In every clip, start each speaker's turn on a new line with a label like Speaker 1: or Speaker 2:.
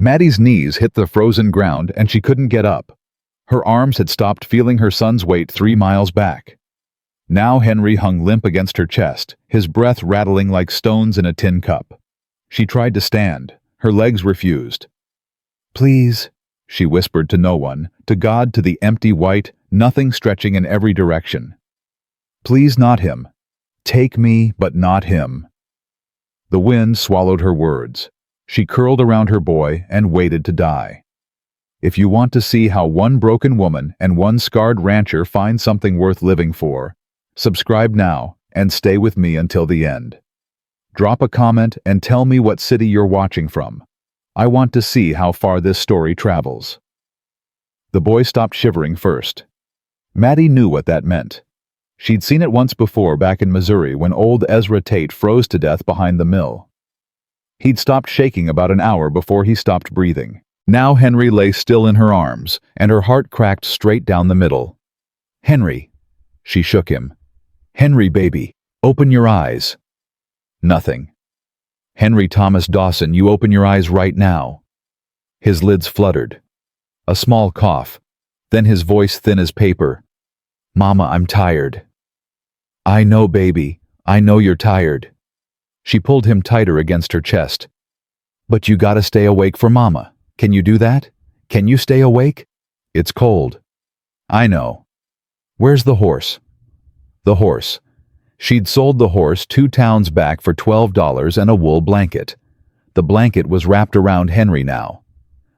Speaker 1: Mattie's knees hit the frozen ground and she couldn't get up. Her arms had stopped feeling her son's weight 3 miles back. Now Henry hung limp against her chest, his breath rattling like stones in a tin cup. She tried to stand. Her legs refused. "Please," she whispered to no one, to God, to the empty white, nothing stretching in every direction. "Please, not him. Take me, but not him." The wind swallowed her words. She curled around her boy and waited to die. If you want to see how one broken woman and one scarred rancher find something worth living for, subscribe now and stay with me until the end. Drop a comment and tell me what city you're watching from. I want to see how far this story travels. The boy stopped shivering first. Mattie knew what that meant. She'd seen it once before back in Missouri when old Ezra Tate froze to death behind the mill. He'd stopped shaking about an hour before he stopped breathing. Now Henry lay still in her arms, and her heart cracked straight down the middle. "Henry," she shook him. "Henry, baby, open your eyes." Nothing. "Henry Thomas Dawson, you open your eyes right now." His lids fluttered. A small cough, then his voice thin as paper. "Mama, I'm tired." "I know, baby. I know you're tired." She pulled him tighter against her chest. "But you gotta stay awake for Mama. Can you do that? Can you stay awake? It's cold." "I know." "Where's the horse?" The horse. She'd sold the horse 2 towns back for $12 and a wool blanket. The blanket was wrapped around Henry now.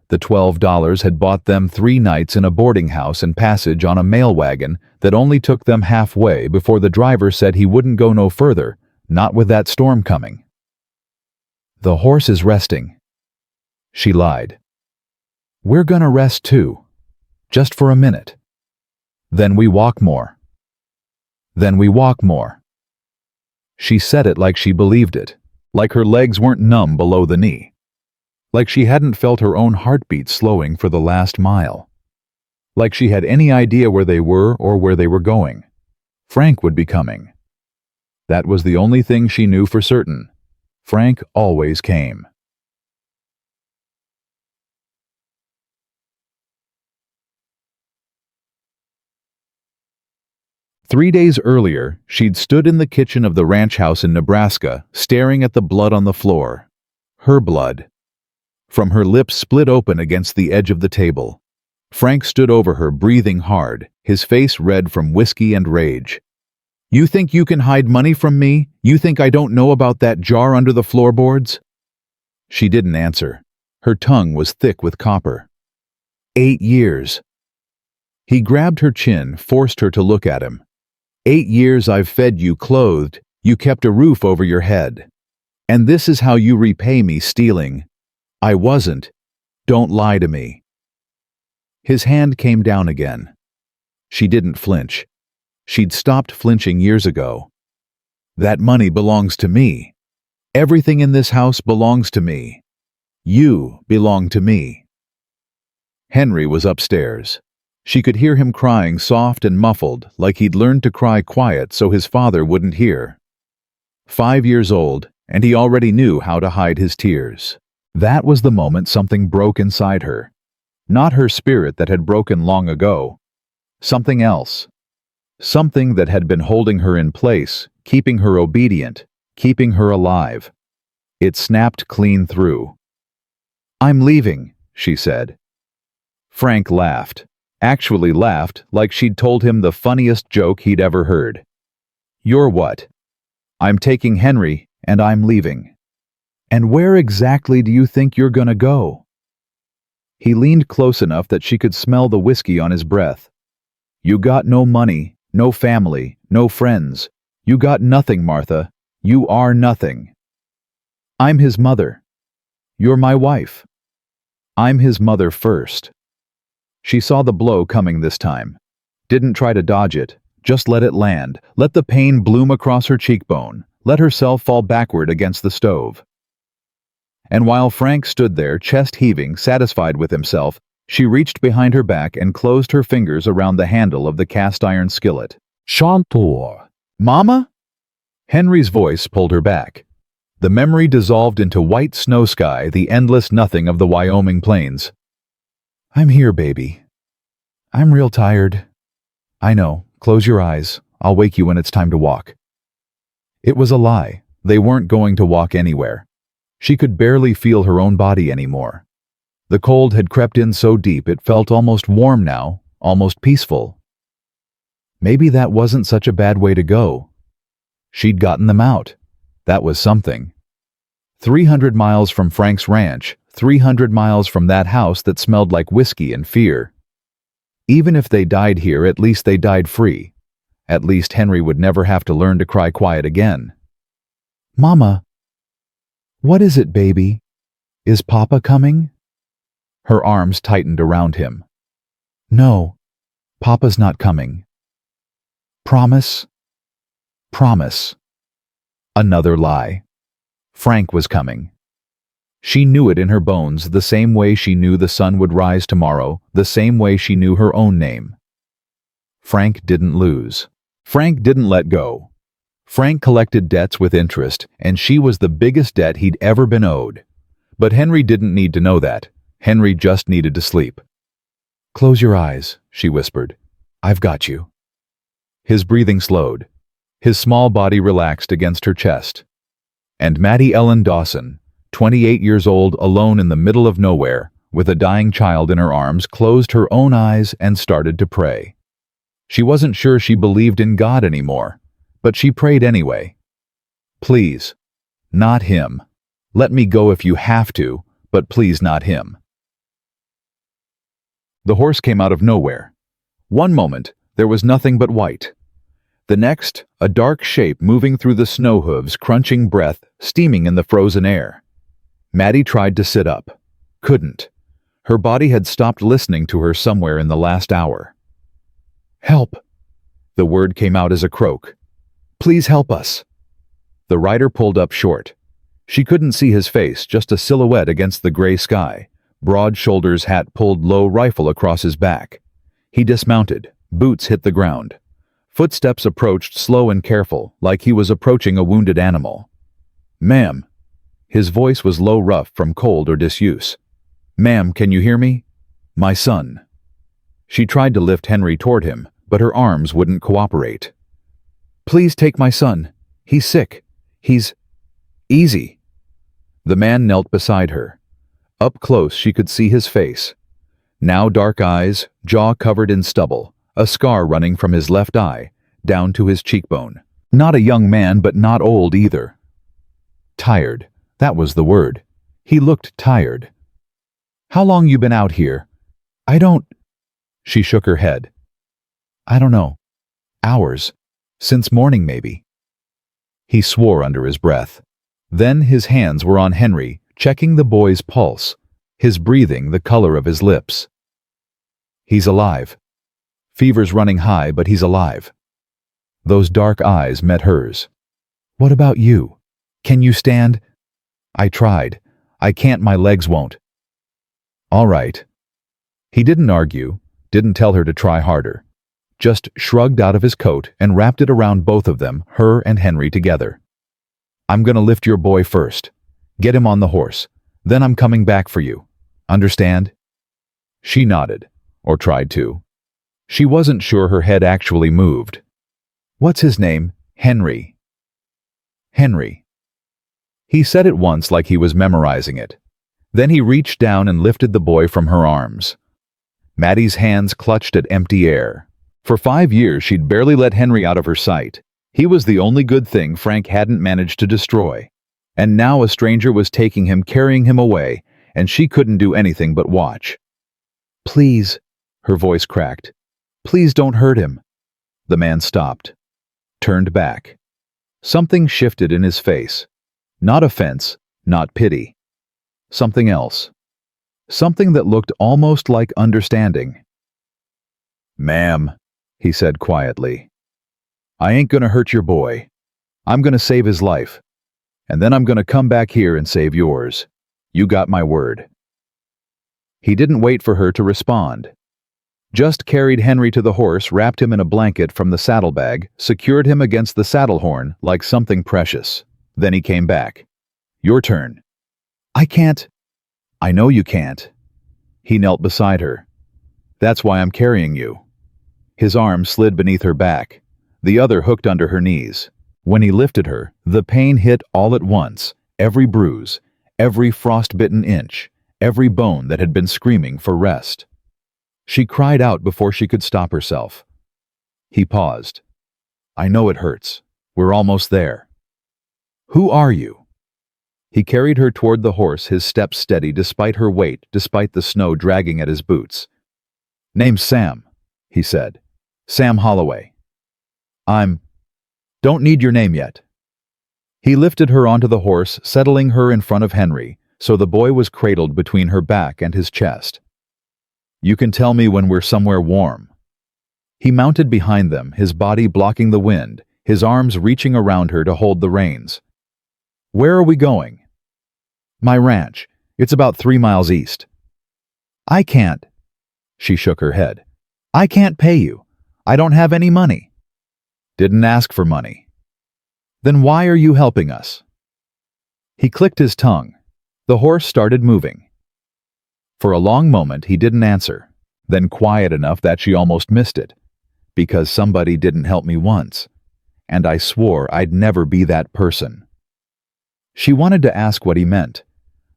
Speaker 1: The $12 had bought them 3 nights in a boarding house and passage on a mail wagon that only took them halfway before the driver said he wouldn't go no further, not with that storm coming. "The horse is resting." She lied. "We're gonna rest too. Just for a minute. Then we walk more. Then we walk more." She said it like she believed it, like her legs weren't numb below the knee, like she hadn't felt her own heartbeat slowing for the last mile, like she had any idea where they were or where they were going. Frank would be coming. That was the only thing she knew for certain. Frank always came. Three days earlier, she'd stood in the kitchen of the ranch house in Nebraska, staring at the blood on the floor. Her blood. From her lips split open against the edge of the table. Frank stood over her, breathing hard, his face red from whiskey and rage. "You think you can hide money from me? You think I don't know about that jar under the floorboards?" She didn't answer. Her tongue was thick with copper. 8 years. He grabbed her chin, forced her to look at him. 8 years I've fed you, clothed, you kept a roof over your head. And this is how you repay me, stealing. I wasn't. Don't lie to me. His hand came down again. She didn't flinch. She'd stopped flinching years ago. "That money belongs to me. Everything in this house belongs to me. You belong to me." Henry was upstairs. She could hear him crying soft and muffled, like he'd learned to cry quiet so his father wouldn't hear. 5 years old, and he already knew how to hide his tears. That was the moment something broke inside her. Not her spirit that had broken long ago. Something else. Something that had been holding her in place, keeping her obedient, keeping her alive. It snapped clean through. "I'm leaving," she said. Frank laughed. Actually laughed like she'd told him the funniest joke he'd ever heard. "You're what?" "I'm taking Henry, and I'm leaving." "And where exactly do you think you're gonna go?" He leaned close enough that she could smell the whiskey on his breath. "You got no money, no family, no friends. You got nothing, Martha. You are nothing." "I'm his mother." "You're my wife." "I'm his mother first." She saw the blow coming this time. Didn't try to dodge it. Just let it land. Let the pain bloom across her cheekbone. Let herself fall backward against the stove. And while Frank stood there, chest heaving, satisfied with himself, she reached behind her back and closed her fingers around the handle of the cast-iron skillet. "Chantor." "Mama?" Henry's voice pulled her back. The memory dissolved into white snow sky, the endless nothing of the Wyoming plains. "I'm here, baby. I'm real tired." "I know. Close your eyes. I'll wake you when it's time to walk." It was a lie. They weren't going to walk anywhere. She could barely feel her own body anymore. The cold had crept in so deep it felt almost warm now, almost peaceful. Maybe that wasn't such a bad way to go. She'd gotten them out. That was something. 300 miles from Frank's ranch, 300 miles from that house that smelled like whiskey and fear. Even if they died here, at least they died free. At least Henry would never have to learn to cry quiet again. "Mama." "What is it, baby? Is Papa coming?" Her arms tightened around him. "No, Papa's not coming." "Promise?" "Promise." Another lie. Frank was coming. She knew it in her bones, the same way she knew the sun would rise tomorrow, the same way she knew her own name. Frank didn't lose. Frank didn't let go. Frank collected debts with interest, and she was the biggest debt he'd ever been owed. But Henry didn't need to know that. Henry just needed to sleep. "Close your eyes," she whispered. "I've got you." His breathing slowed. His small body relaxed against her chest. And Mattie Dawson, 28 years old, alone in the middle of nowhere, with a dying child in her arms, closed her own eyes and started to pray. She wasn't sure she believed in God anymore, but she prayed anyway. "Please, not him. Let me go if you have to, but please not him." The horse came out of nowhere. One moment, there was nothing but white. The next, a dark shape moving through the snow hooves, crunching breath, steaming in the frozen air. Mattie tried to sit up. Couldn't. Her body had stopped listening to her somewhere in the last hour. "Help!" The word came out as a croak. "Please help us!" The rider pulled up short. She couldn't see his face, just a silhouette against the gray sky. Broad shoulders, hat pulled low, rifle across his back. He dismounted. Boots hit the ground. Footsteps approached, slow and careful, like he was approaching a wounded animal. "Ma'am." His voice was low, rough from cold or disuse. "Ma'am, can you hear me? My son." She tried to lift Henry toward him, but her arms wouldn't cooperate. "Please take my son. He's sick. He's... easy." The man knelt beside her. Up close she could see his face. Now dark eyes, jaw covered in stubble, a scar running from his left eye, down to his cheekbone. Not a young man, but not old either. Tired, that was the word. He looked tired. "How long you been out here?" "I don't..." She shook her head. "I don't know. Hours. Since morning, maybe." He swore under his breath. Then his hands were on Henry, checking the boy's pulse, his breathing the color of his lips. "He's alive. Fever's running high, but he's alive." Those dark eyes met hers. "What about you? Can you stand?" "I tried. I can't, my legs won't." "All right." He didn't argue, didn't tell her to try harder. Just shrugged out of his coat and wrapped it around both of them, her and Henry together. "I'm gonna lift your boy first. Get him on the horse. Then I'm coming back for you. Understand?" She nodded, or tried to. She wasn't sure her head actually moved. "What's his name?" "Henry." "Henry." He said it once like he was memorizing it. Then he reached down and lifted the boy from her arms. Mattie's hands clutched at empty air. For 5 years she'd barely let Henry out of her sight. He was the only good thing Frank hadn't managed to destroy. And now a stranger was taking him, carrying him away, and she couldn't do anything but watch. "Please," her voice cracked. "Please don't hurt him." The man stopped. Turned back. Something shifted in his face. Not offense, not pity. Something else. Something that looked almost like understanding. "Ma'am," he said quietly, "I ain't gonna hurt your boy. I'm gonna save his life. And then I'm gonna come back here and save yours. You got my word." He didn't wait for her to respond. Just carried Henry to the horse, wrapped him in a blanket from the saddlebag, secured him against the saddle horn like something precious. Then he came back. Your turn. I can't. I know you can't. He knelt beside her. That's why I'm carrying you. His arm slid beneath her back, the other hooked under her knees. When he lifted her, the pain hit all at once, every bruise, every frost-bitten inch, every bone that had been screaming for rest. She cried out before she could stop herself. He paused. I know it hurts. We're almost there. Who are you? He carried her toward the horse, his steps steady despite her weight, despite the snow dragging at his boots. Name's Sam, he said. Sam Holloway. Don't need your name yet. He lifted her onto the horse, settling her in front of Henry, so the boy was cradled between her back and his chest. You can tell me when we're somewhere warm. He mounted behind them, his body blocking the wind, his arms reaching around her to hold the reins. Where are we going? My ranch. It's about 3 miles east. I can't. She shook her head. I can't pay you. I don't have any money. Didn't ask for money. Then why are you helping us? He clicked his tongue. The horse started moving. For a long moment he didn't answer, then quiet enough that she almost missed it. Because somebody didn't help me once, and I swore I'd never be that person. She wanted to ask what he meant,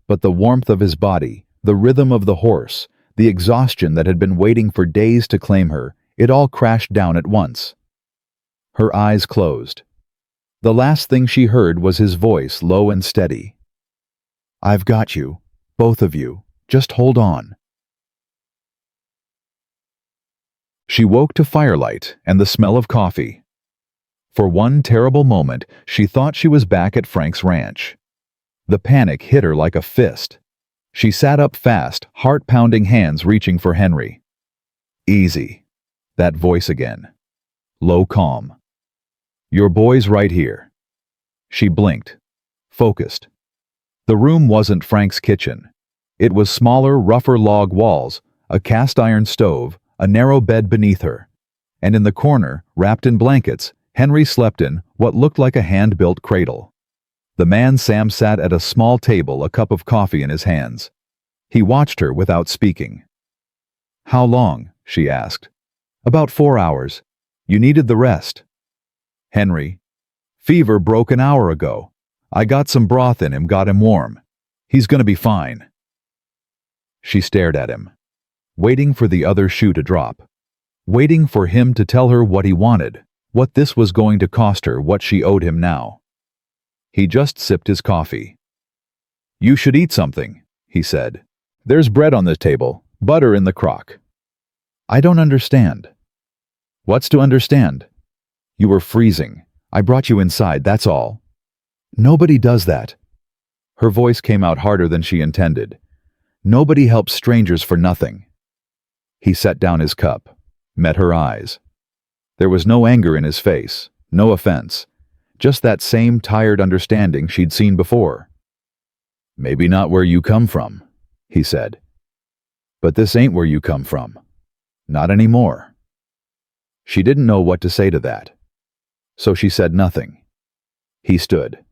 Speaker 1: but the warmth of his body, the rhythm of the horse, the exhaustion that had been waiting for days to claim her, it all crashed down at once. Her eyes closed. The last thing she heard was his voice, low and steady. I've got you, both of you. Just hold on. She woke to firelight and the smell of coffee. For one terrible moment, she thought she was back at Frank's ranch. The panic hit her like a fist. She sat up fast, heart-pounding hands reaching for Henry. Easy. That voice again. Low calm. Your boy's right here. She blinked. Focused. The room wasn't Frank's kitchen. It was smaller, rougher log walls, a cast-iron stove, a narrow bed beneath her. And in the corner, wrapped in blankets, Henry slept in what looked like a hand-built cradle. The man Sam sat at a small table, a cup of coffee in his hands. He watched her without speaking. How long? She asked. About 4 hours. You needed the rest. Henry. Fever broke an hour ago. I got some broth in him, got him warm. He's gonna be fine. She stared at him, waiting for the other shoe to drop, waiting for him to tell her what he wanted, what this was going to cost her, what she owed him now. He just sipped his coffee. You should eat something, he said. There's bread on the table, butter in the crock. I don't understand. What's to understand? You were freezing. I brought you inside, that's all. Nobody does that. Her voice came out harder than she intended. Nobody helps strangers for nothing. He set down his cup, met her eyes. There was no anger in his face, no offense, just that same tired understanding she'd seen before. Maybe not where you come from, he said. But this ain't where you come from. Not anymore. She didn't know what to say to that, so she said nothing. He stood.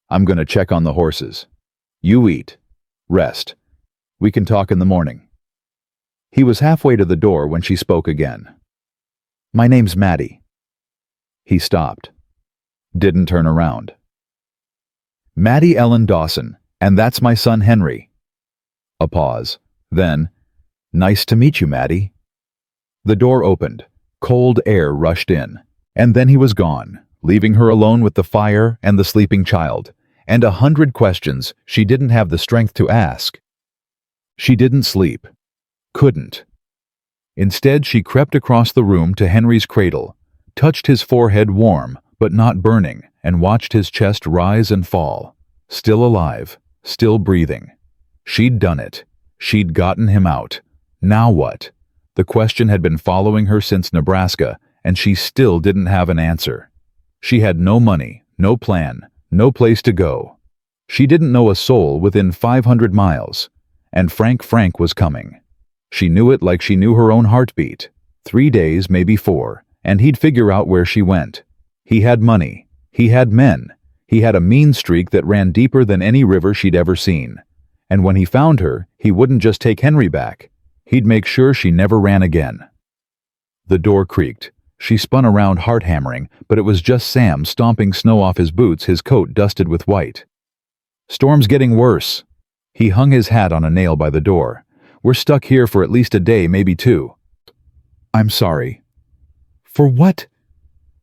Speaker 1: I'm gonna check on the horses. You eat. Rest. We can talk in the morning. He was halfway to the door when she spoke again. My name's Mattie. He stopped. Didn't turn around. Mattie Ellen Dawson, and that's my son Henry. A pause. Then, nice to meet you, Mattie. The door opened. Cold air rushed in. And then he was gone, leaving her alone with the fire and the sleeping child, and 100 questions she didn't have the strength to ask. She didn't sleep. Couldn't. Instead, she crept across the room to Henry's cradle, touched his forehead warm but not burning, and watched his chest rise and fall. Still alive, still breathing. She'd done it. She'd gotten him out. Now what? The question had been following her since Nebraska, and she still didn't have an answer. She had no money, no plan, no place to go. She didn't know a soul within 500 miles, and Frank was coming. She knew it like she knew her own heartbeat. 3 days, maybe 4, and he'd figure out where she went. He had money. He had men. He had a mean streak that ran deeper than any river she'd ever seen. And when he found her, he wouldn't just take Henry back. He'd make sure she never ran again. The door creaked. She spun around, heart-hammering, but it was just Sam stomping snow off his boots, his coat dusted with white. "Storm's getting worse." He hung his hat on a nail by the door. "We're stuck here for at least a day, maybe two." "I'm sorry." "For what?"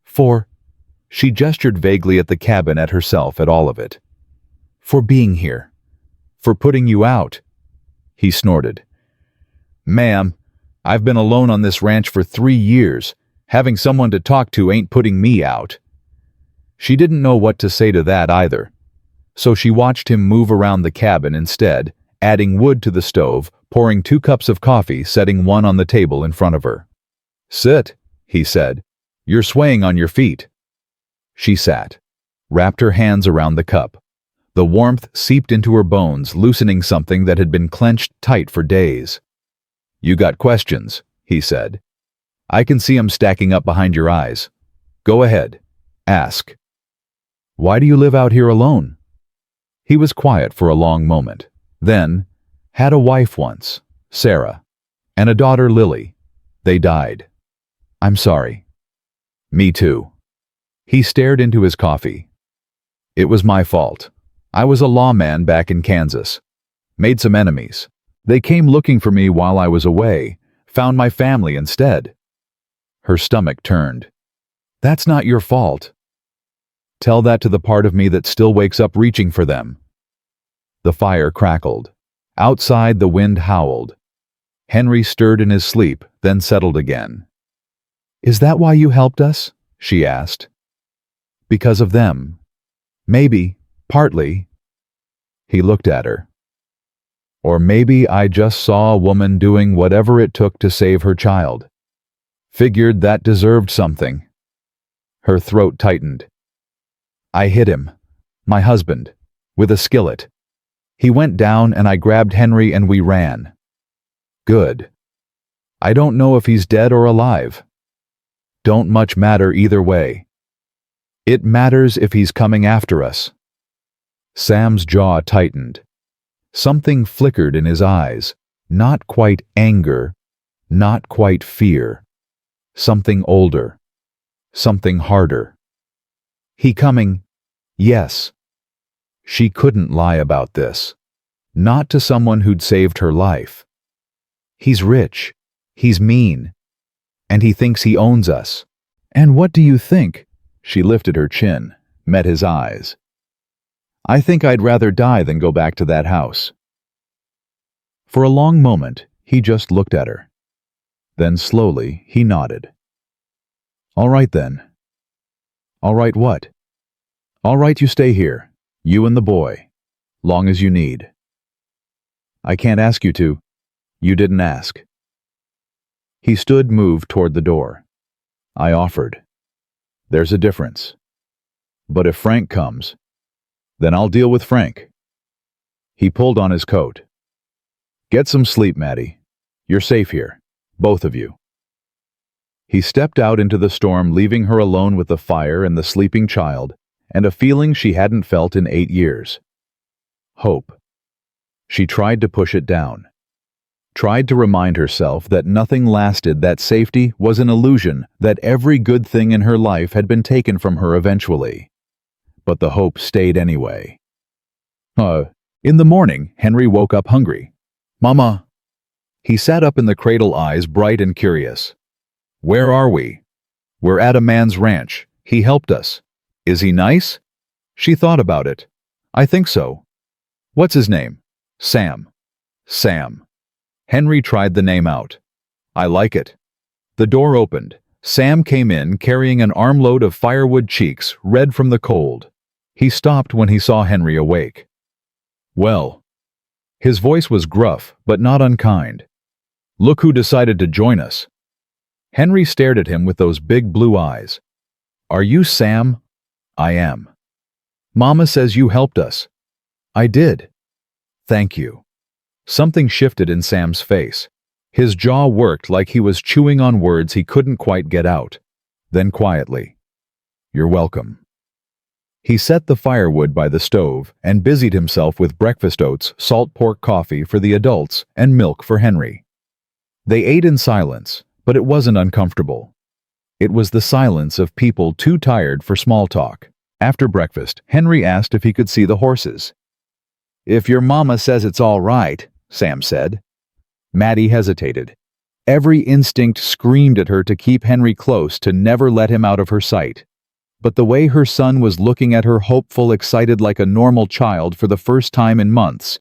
Speaker 1: "For..." She gestured vaguely at the cabin, at herself, at all of it. "For being here. For putting you out." He snorted. "Ma'am, I've been alone on this ranch for 3 years. Having someone to talk to ain't putting me out." She didn't know what to say to that either. So she watched him move around the cabin instead, adding wood to the stove, pouring 2 cups of coffee, setting one on the table in front of her. "Sit," he said. "You're swaying on your feet." She sat, wrapped her hands around the cup. The warmth seeped into her bones, loosening something that had been clenched tight for days. "You got questions," he said. "I can see 'em stacking up behind your eyes. Go ahead. Ask." "Why do you live out here alone?" He was quiet for a long moment. Then, "Had a wife once, Sarah, and a daughter, Lily. They died." "I'm sorry." "Me too." He stared into his coffee. "It was my fault. I was a lawman back in Kansas. Made some enemies. They came looking for me while I was away, found my family instead." Her stomach turned. "That's not your fault." "Tell that to the part of me that still wakes up reaching for them." The fire crackled. Outside, the wind howled. Henry stirred in his sleep, then settled again. "Is that why you helped us?" she asked. "Because of them. Maybe, partly." He looked at her. "Or maybe I just saw a woman doing whatever it took to save her child. Figured that deserved something." Her throat tightened. "I hit him, my husband, with a skillet. He went down and I grabbed Henry and we ran." "Good. I don't know if he's dead or alive. Don't much matter either way. It matters if he's coming after us." Sam's jaw tightened. Something flickered in his eyes. Not quite anger, not quite fear. Something older. Something harder. "He coming?" "Yes." She couldn't lie about this. Not to someone who'd saved her life. "He's rich. He's mean. And he thinks he owns us." "And what do you think?" She lifted her chin, met his eyes. "I think I'd rather die than go back to that house." For a long moment, he just looked at her. Then slowly, he nodded. "All right then." "All right what?" "All right, you stay here, you and the boy, long as you need." "I can't ask you to. You didn't ask." He stood, moved toward the door. "I offered. There's a difference. But if Frank comes, then I'll deal with Frank." He pulled on his coat. "Get some sleep, Mattie. You're safe here, both of you." He stepped out into the storm, leaving her alone with the fire and the sleeping child, and a feeling she hadn't felt in 8 years. Hope. She tried to push it down. Tried to remind herself that nothing lasted, that safety was an illusion, that every good thing in her life had been taken from her eventually. But the hope stayed anyway. In the morning, Henry woke up hungry. "Mama." He sat up in the cradle, eyes bright and curious. "Where are we?" "We're at a man's ranch. He helped us." "Is he nice?" She thought about it. "I think so." "What's his name?" "Sam." "Sam." Henry tried the name out. "I like it." The door opened. Sam came in carrying an armload of firewood, cheeks red from the cold. He stopped when he saw Henry awake. "Well." His voice was gruff, but not unkind. "Look who decided to join us." Henry stared at him with those big blue eyes. "Are you Sam?" "I am." "Mama says you helped us." "I did." "Thank you." Something shifted in Sam's face. His jaw worked like he was chewing on words he couldn't quite get out. Then quietly, "You're welcome." He set the firewood by the stove and busied himself with breakfast oats, salt pork coffee for the adults, and milk for Henry. They ate in silence, but it wasn't uncomfortable. It was the silence of people too tired for small talk. After breakfast, Henry asked if he could see the horses. "If your mama says it's all right," Sam said. Mattie hesitated. Every instinct screamed at her to keep Henry close, to never let him out of her sight. But the way her son was looking at her, hopeful, excited like a normal child for the first time in months.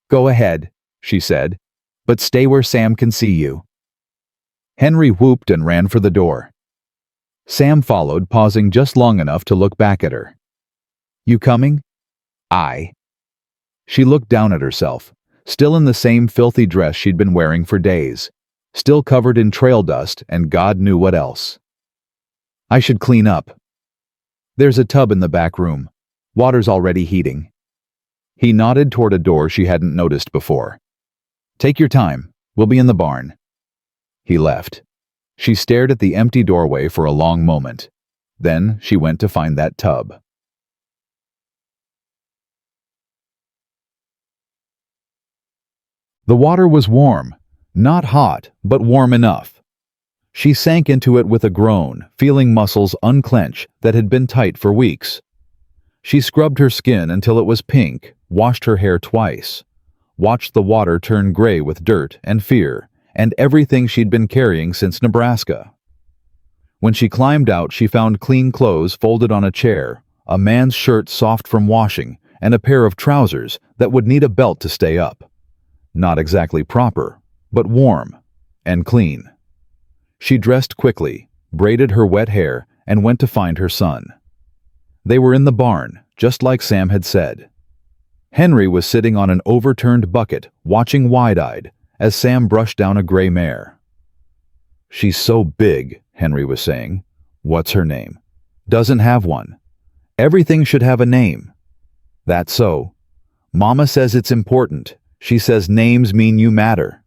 Speaker 1: "Go ahead," she said, "but stay where Sam can see you." Henry whooped and ran for the door. Sam followed, pausing just long enough to look back at her. "You coming?" "Aye." She looked down at herself, still in the same filthy dress she'd been wearing for days, still covered in trail dust and God knew what else. "I should clean up. There's a tub in the back room. Water's already heating." He nodded toward a door she hadn't noticed before. "Take your time. We'll be in the barn." He left. She stared at the empty doorway for a long moment. Then she went to find that tub. The water was warm, not hot, but warm enough. She sank into it with a groan, feeling muscles unclench that had been tight for weeks. She scrubbed her skin until it was pink, washed her hair twice, watched the water turn gray with dirt and fear, and everything she'd been carrying since Nebraska. When she climbed out, she found clean clothes folded on a chair, a man's shirt soft from washing, and a pair of trousers that would need a belt to stay up. Not exactly proper, but warm and clean. She dressed quickly, braided her wet hair, and went to find her son. They were in the barn, just like Sam had said. Henry was sitting on an overturned bucket, watching wide-eyed, as Sam brushed down a gray mare. "She's so big," Henry was saying. "What's her name?" "Doesn't have one. Everything should have a name." "That's so. Mama says it's important. She says names mean you matter."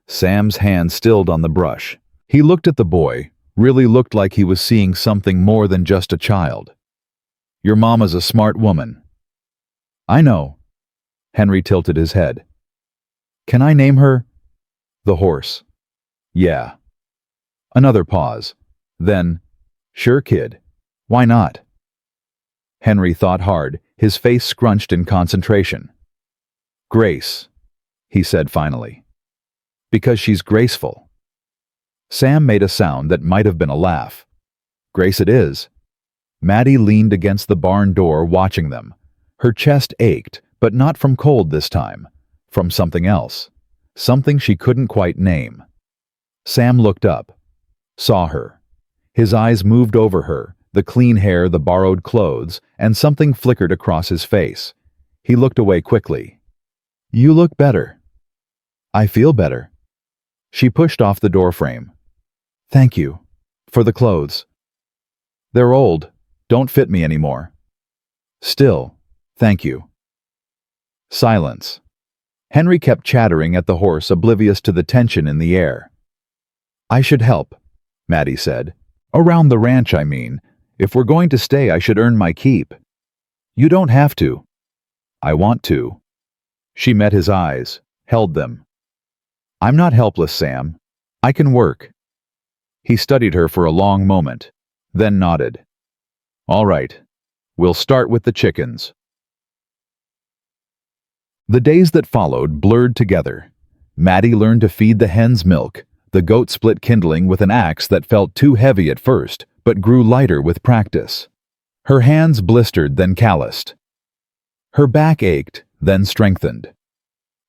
Speaker 1: Sam's hand stilled on the brush. He looked at the boy, really looked like he was seeing something more than just a child. "Your mama's a smart woman." "I know." Henry tilted his head. "Can I name her?" "The horse." "Yeah." Another pause. Then, "Sure, kid. Why not?" Henry thought hard, his face scrunched in concentration. "Grace," he said finally. "Because she's graceful." Sam made a sound that might have been a laugh. "Grace it is." Mattie leaned against the barn door watching them. Her chest ached, but not from cold this time. From something else. Something she couldn't quite name. Sam looked up. Saw her. His eyes moved over her, the clean hair, the borrowed clothes, and something flickered across his face. He looked away quickly. "You look better." "I feel better." She pushed off the doorframe. "Thank you. For the clothes. They're old. Don't fit me anymore." "Still, thank you." Silence. Henry kept chattering at the horse, oblivious to the tension in the air. "I should help," Mattie said. "Around the ranch, I mean. If we're going to stay, I should earn my keep." "You don't have to." "I want to." She met his eyes, held them. "I'm not helpless, Sam. I can work." He studied her for a long moment, then nodded. "All right. We'll start with the chickens." The days that followed blurred together. Mattie learned to feed the hens milk, the goat split kindling with an axe that felt too heavy at first, but grew lighter with practice. Her hands blistered, then calloused. Her back ached, then strengthened.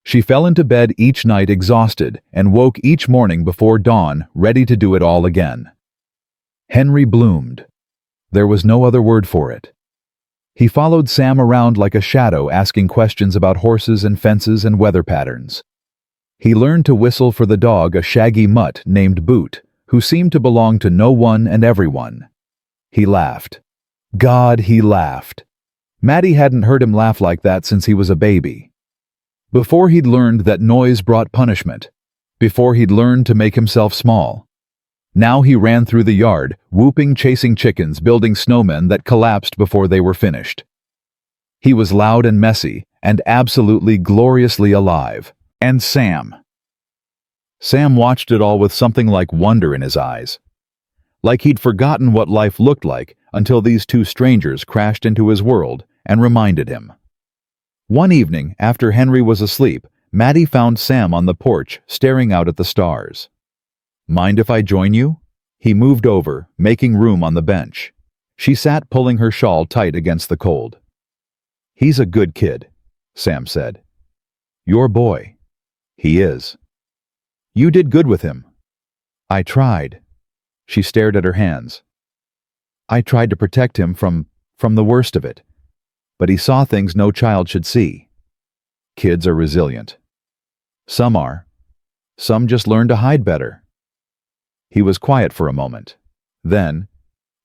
Speaker 1: She fell into bed each night exhausted and woke each morning before dawn, ready to do it all again. Henry bloomed. There was no other word for it. He followed Sam around like a shadow, asking questions about horses and fences and weather patterns. He learned to whistle for the dog, a shaggy mutt named Boot, who seemed to belong to no one and everyone. He laughed. God, he laughed. Mattie hadn't heard him laugh like that since he was a baby. Before he'd learned that noise brought punishment. Before he'd learned to make himself small. Now he ran through the yard, whooping, chasing chickens, building snowmen that collapsed before they were finished. He was loud and messy, and absolutely gloriously alive. And Sam. Sam watched it all with something like wonder in his eyes. Like he'd forgotten what life looked like until these two strangers crashed into his world and reminded him. One evening, after Henry was asleep, Mattie found Sam on the porch, staring out at the stars. "Mind if I join you?" He moved over, making room on the bench. She sat pulling her shawl tight against the cold. "He's a good kid," Sam said. "Your boy." "He is." "You did good with him." "I tried." She stared at her hands. "I tried to protect him from the worst of it. But he saw things no child should see. Kids are resilient. Some are. Some just learn to hide better." He was quiet for a moment. Then,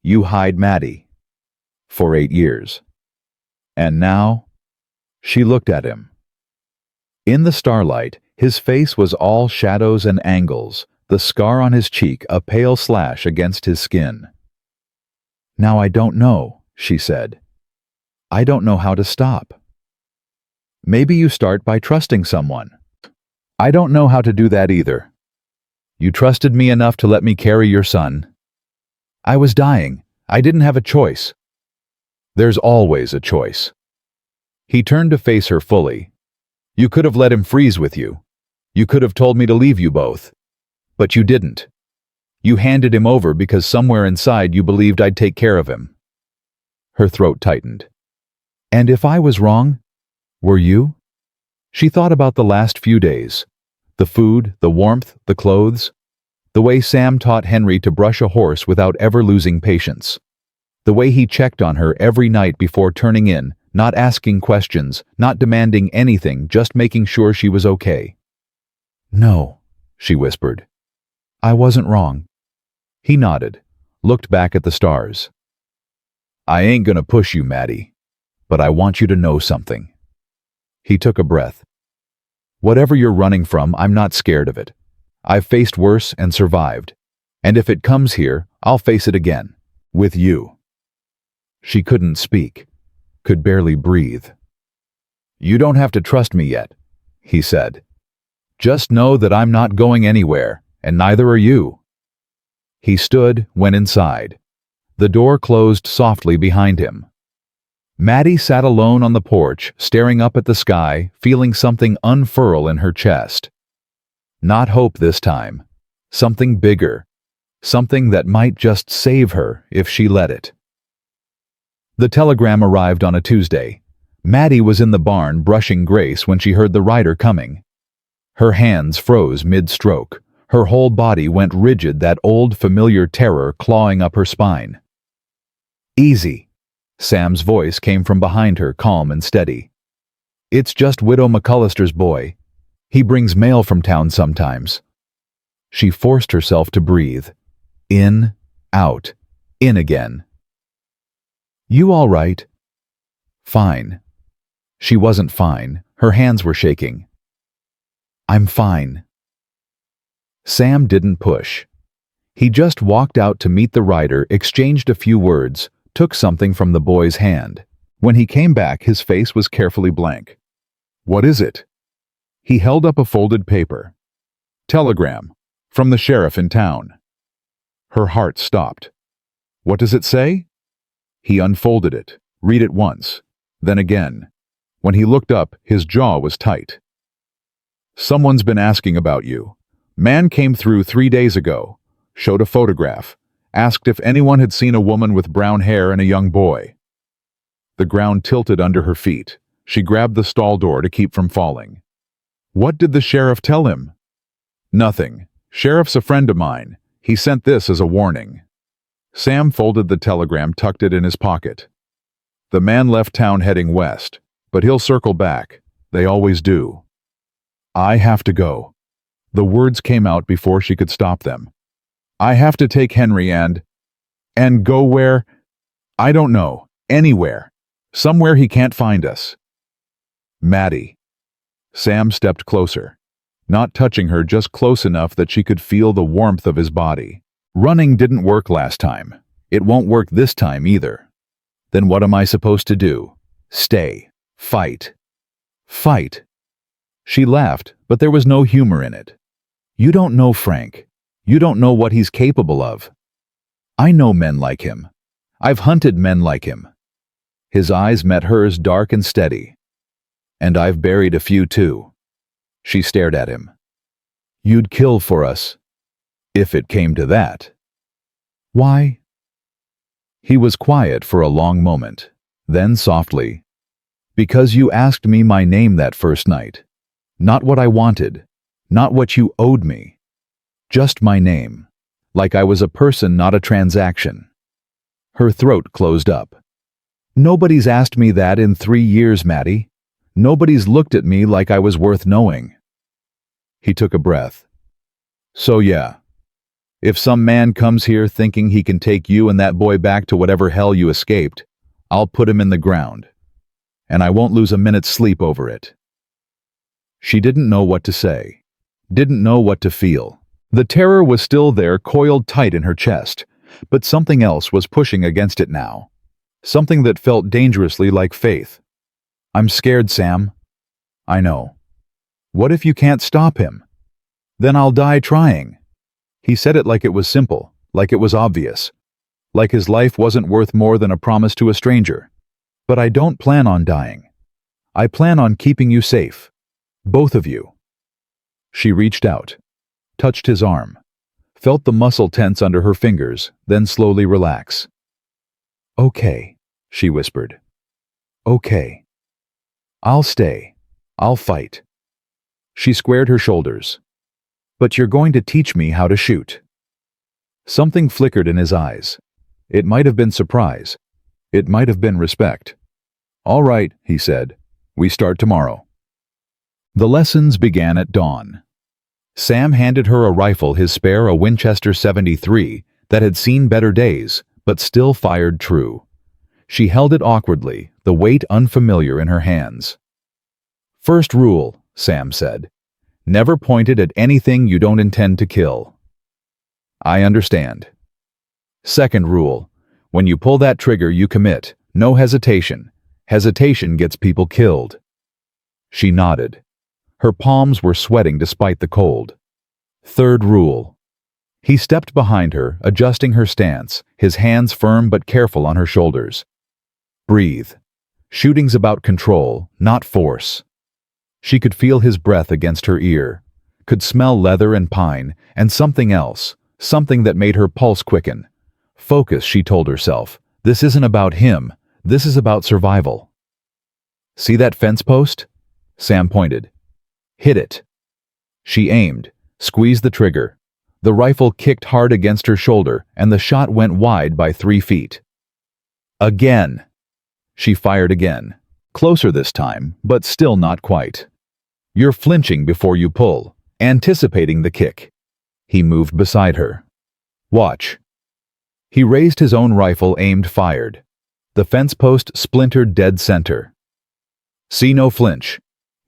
Speaker 1: "You hide Mattie." "For 8 years. And now?" She looked at him. In the starlight, his face was all shadows and angles, the scar on his cheek a pale slash against his skin. "Now I don't know," she said. "I don't know how to stop." "Maybe you start by trusting someone." "I don't know how to do that either. You trusted me enough to let me carry your son." "I was dying. I didn't have a choice." "There's always a choice." He turned to face her fully. "You could have let him freeze with you. You could have told me to leave you both. But you didn't. You handed him over because somewhere inside you believed I'd take care of him." Her throat tightened. "And if I was wrong, were you?" She thought about the last few days. The food, the warmth, the clothes. The way Sam taught Henry to brush a horse without ever losing patience. The way he checked on her every night before turning in, not asking questions, not demanding anything, just making sure she was okay. "No," she whispered. "I wasn't wrong." He nodded, looked back at the stars. "I ain't gonna push you, Mattie, but I want you to know something." He took a breath. "Whatever you're running from, I'm not scared of it. I've faced worse and survived. And if it comes here, I'll face it again. With you." She couldn't speak, could barely breathe. "You don't have to trust me yet," he said. "Just know that I'm not going anywhere, and neither are you." He stood, went inside. The door closed softly behind him. Mattie sat alone on the porch, staring up at the sky, feeling something unfurl in her chest. Not hope this time. Something bigger. Something that might just save her if she let it. The telegram arrived on a Tuesday. Mattie was in the barn brushing Grace when she heard the rider coming. Her hands froze mid-stroke. Her whole body went rigid, that old familiar terror clawing up her spine. "Easy." Sam's voice came from behind her, calm and steady. "It's just Widow McCullister's boy. He brings mail from town sometimes." She forced herself to breathe. In, out, in again. "You all right?" "Fine." She wasn't fine. Her hands were shaking. "I'm fine." Sam didn't push. He just walked out to meet the rider, exchanged a few words, took something from the boy's hand. When he came back, his face was carefully blank. "What is it?" He held up a folded paper. "Telegram. From the sheriff in town." Her heart stopped. "What does it say?" He unfolded it. Read it once. Then again. When he looked up, his jaw was tight. "Someone's been asking about you. Man came through 3 days ago. Showed a photograph. Asked if anyone had seen a woman with brown hair and a young boy." The ground tilted under her feet. She grabbed the stall door to keep from falling. "What did the sheriff tell him?" "Nothing. Sheriff's a friend of mine. He sent this as a warning." Sam folded the telegram, tucked it in his pocket. "The man left town heading west, but he'll circle back. They always do." "I have to go." The words came out before she could stop them. "I have to take Henry and go where? I don't know. Anywhere. Somewhere he can't find us." "Mattie." Sam stepped closer, not touching her, just close enough that she could feel the warmth of his body. Running didn't work last time. It won't work this time either. Then what am I supposed to do? Stay. Fight. Fight. She laughed, but there was no humor in it. You don't know Frank. You don't know what he's capable of. I know men like him. I've hunted men like him. His eyes met hers, dark and steady. And I've buried a few too. She stared at him. You'd kill for us, if it came to that. Why? He was quiet for a long moment, then softly. Because you asked me my name that first night. Not what I wanted, not what you owed me. Just my name, like I was a person, not a transaction. Her throat closed up. Nobody's asked me that in 3 years, Mattie. Nobody's looked at me like I was worth knowing. He took a breath. So yeah, if some man comes here thinking he can take you and that boy back to whatever hell you escaped, I'll put him in the ground. And I won't lose a minute's sleep over it. She didn't know what to say, didn't know what to feel. The terror was still there, coiled tight in her chest, but something else was pushing against it now. Something that felt dangerously like faith. I'm scared, Sam. I know. What if you can't stop him? Then I'll die trying. He said it like it was simple, like it was obvious, like his life wasn't worth more than a promise to a stranger. But I don't plan on dying. I plan on keeping you safe. Both of you. She reached out, touched his arm, felt the muscle tense under her fingers, then slowly relax. Okay, she whispered. Okay. I'll stay. I'll fight. She squared her shoulders. But you're going to teach me how to shoot. Something flickered in his eyes. It might have been surprise. It might have been respect. All right, he said. We start tomorrow. The lessons began at dawn. Sam handed her a rifle, his spare, a Winchester .73, that had seen better days, but still fired true. She held it awkwardly, the weight unfamiliar in her hands. First rule, Sam said. Never point it at anything you don't intend to kill. I understand. Second rule, when you pull that trigger you commit, no hesitation. Hesitation gets people killed. She nodded. Her palms were sweating despite the cold. Third rule. He stepped behind her, adjusting her stance, his hands firm but careful on her shoulders. Breathe. Shooting's about control, not force. She could feel his breath against her ear, could smell leather and pine, and something else, something that made her pulse quicken. Focus, she told herself. This isn't about him. This is about survival. See that fence post? Sam pointed. Hit it. She aimed, squeezed the trigger. The rifle kicked hard against her shoulder, and the shot went wide by 3 feet. Again. She fired again. Closer this time, but still not quite. You're flinching before you pull, anticipating the kick. He moved beside her. Watch. He raised his own rifle, aimed, fired. The fence post splintered dead center. See, no flinch.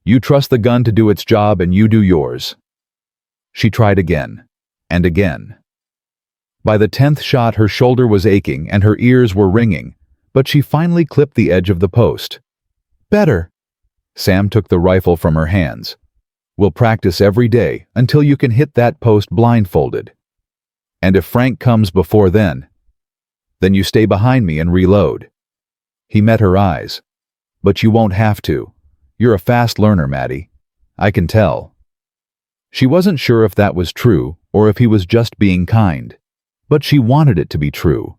Speaker 1: You trust the gun to do its job and you do yours. She tried again, and again. By the 10th shot her shoulder was aching and her ears were ringing, but she finally clipped the edge of the post. Better. Sam took the rifle from her hands. We'll practice every day until you can hit that post blindfolded. And if Frank comes before then you stay behind me and reload. He met her eyes. But you won't have to. You're a fast learner, Mattie. I can tell. She wasn't sure if that was true or if he was just being kind. But she wanted it to be true.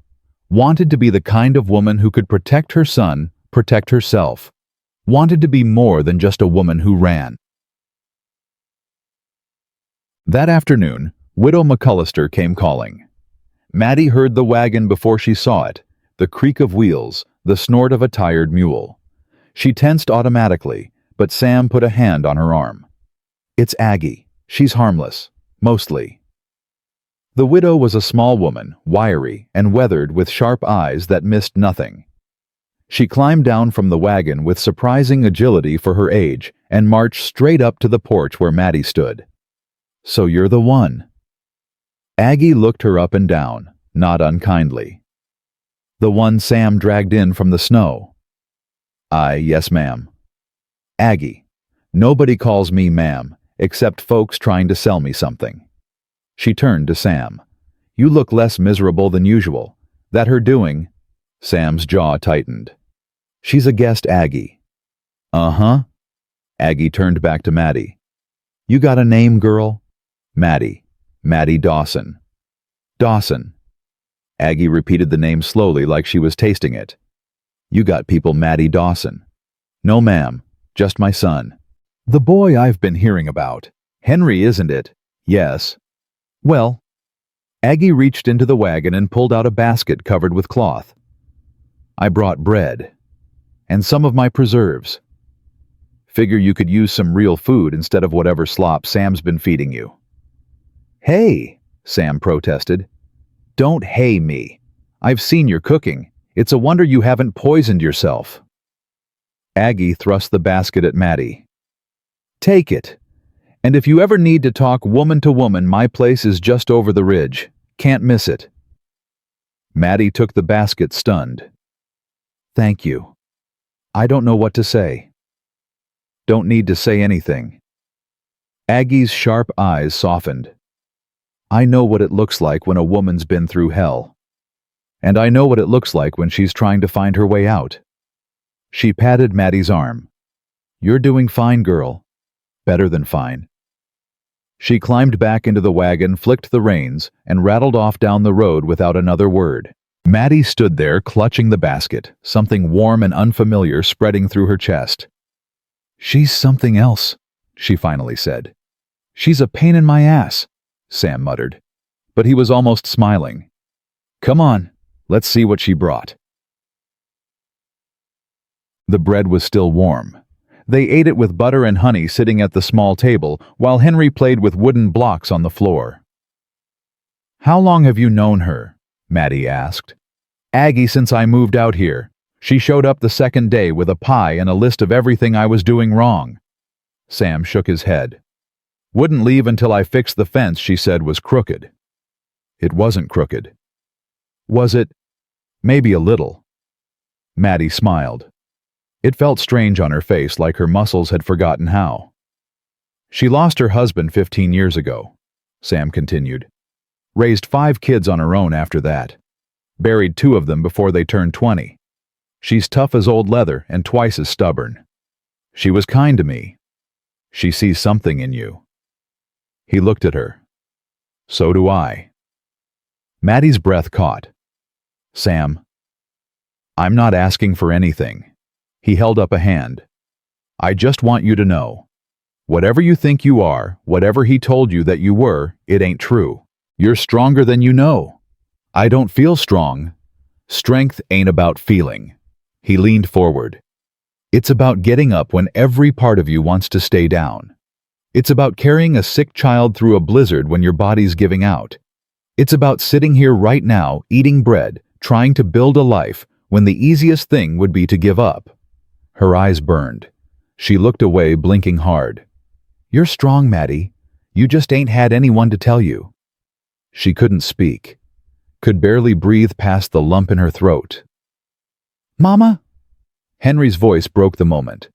Speaker 1: Wanted to be the kind of woman who could protect her son, protect herself. Wanted to be more than just a woman who ran. That afternoon, Widow McCullister came calling. Mattie heard the wagon before she saw it, the creak of wheels, the snort of a tired mule. She tensed automatically, but Sam put a hand on her arm. It's Aggie. She's harmless. Mostly. The widow was a small woman, wiry and weathered with sharp eyes that missed nothing. She climbed down from the wagon with surprising agility for her age and marched straight up to the porch where Mattie stood. So you're the one. Aggie looked her up and down, not unkindly. The one Sam dragged in from the snow. Yes, ma'am. Aggie, nobody calls me ma'am, except folks trying to sell me something. She turned to Sam. You look less miserable than usual. That her doing? Sam's jaw tightened. She's a guest, Aggie. Uh-huh. Aggie turned back to Mattie. You got a name, girl? Mattie. Mattie Dawson. Dawson. Aggie repeated the name slowly like she was tasting it. You got people Mattie Dawson. No, ma'am. Just my son. The boy I've been hearing about. Henry, isn't it? Yes. Well. Aggie reached into the wagon and pulled out a basket covered with cloth. I brought bread. And some of my preserves. Figure you could use some real food instead of whatever slop Sam's been feeding you. Hey, Sam protested. Don't hey me. I've seen your cooking. It's a wonder you haven't poisoned yourself. Aggie thrust the basket at Mattie. Take it. And if you ever need to talk woman to woman, my place is just over the ridge. Can't miss it. Mattie took the basket, stunned. Thank you. I don't know what to say. Don't need to say anything. Aggie's sharp eyes softened. I know what it looks like when a woman's been through hell. And I know what it looks like when she's trying to find her way out. She patted Mattie's arm. You're doing fine, girl. Better than fine. She climbed back into the wagon, flicked the reins, and rattled off down the road without another word. Mattie stood there, clutching the basket, something warm and unfamiliar spreading through her chest. She's something else, she finally said. She's a pain in my ass, Sam muttered. But he was almost smiling. Come on, let's see what she brought. The bread was still warm. They ate it with butter and honey sitting at the small table, while Henry played with wooden blocks on the floor. How long have you known her? Mattie asked. Aggie, since I moved out here. She showed up the second day with a pie and a list of everything I was doing wrong. Sam shook his head. Wouldn't leave until I fixed the fence she said was crooked. It wasn't crooked. Was it? Maybe a little. Mattie smiled. It felt strange on her face, like her muscles had forgotten how. She lost her husband 15 years ago, Sam continued. Raised 5 kids on her own after that. Buried 2 of them before they turned 20. She's tough as old leather and twice as stubborn. She was kind to me. She sees something in you. He looked at her. So do I. Mattie's breath caught. Sam. I'm not asking for anything. He held up a hand. I just want you to know. Whatever you think you are, whatever he told you that you were, it ain't true. You're stronger than you know. I don't feel strong. Strength ain't about feeling. He leaned forward. It's about getting up when every part of you wants to stay down. It's about carrying a sick child through a blizzard when your body's giving out. It's about sitting here right now, eating bread, trying to build a life, when the easiest thing would be to give up. Her eyes burned. She looked away, blinking hard. You're strong, Mattie. You just ain't had anyone to tell you. She couldn't speak. Could barely breathe past the lump in her throat. Mama? Henry's voice broke the moment.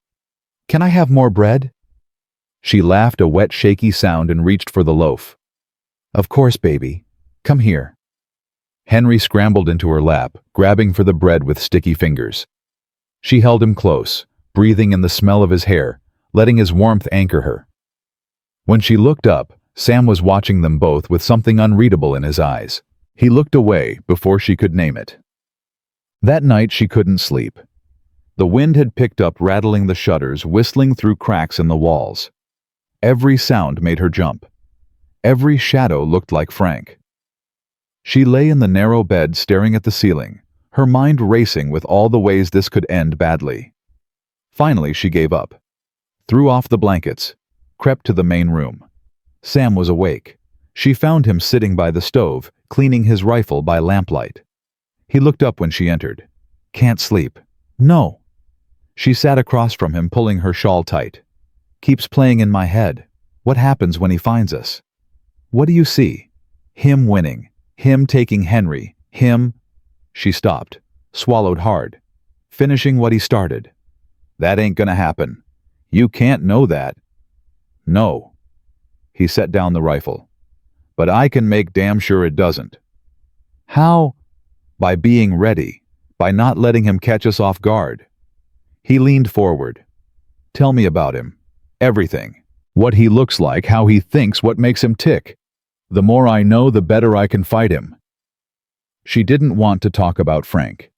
Speaker 1: Can I have more bread? She laughed a wet, shaky sound and reached for the loaf. Of course, baby. Come here. Henry scrambled into her lap, grabbing for the bread with sticky fingers. She held him close, breathing in the smell of his hair, letting his warmth anchor her. When she looked up, Sam was watching them both with something unreadable in his eyes. He looked away before she could name it. That night she couldn't sleep. The wind had picked up, rattling the shutters, whistling through cracks in the walls. Every sound made her jump. Every shadow looked like Frank. She lay in the narrow bed staring at the ceiling, her mind racing with all the ways this could end badly. Finally, she gave up, threw off the blankets, crept to the main room. Sam was awake. She found him sitting by the stove, cleaning his rifle by lamplight. He looked up when she entered. Can't sleep. No. She sat across from him, pulling her shawl tight. Keeps playing in my head. What happens when he finds us? What do you see? Him winning. Him taking Henry. Him. She stopped, swallowed hard, finishing what he started. That ain't gonna happen. You can't know that. No. He set down the rifle. But I can make damn sure it doesn't. How? By being ready, by not letting him catch us off guard. He leaned forward. Tell me about him. Everything. What he looks like, how he thinks, what makes him tick. The more I know, the better I can fight him. She didn't want to talk about Frank.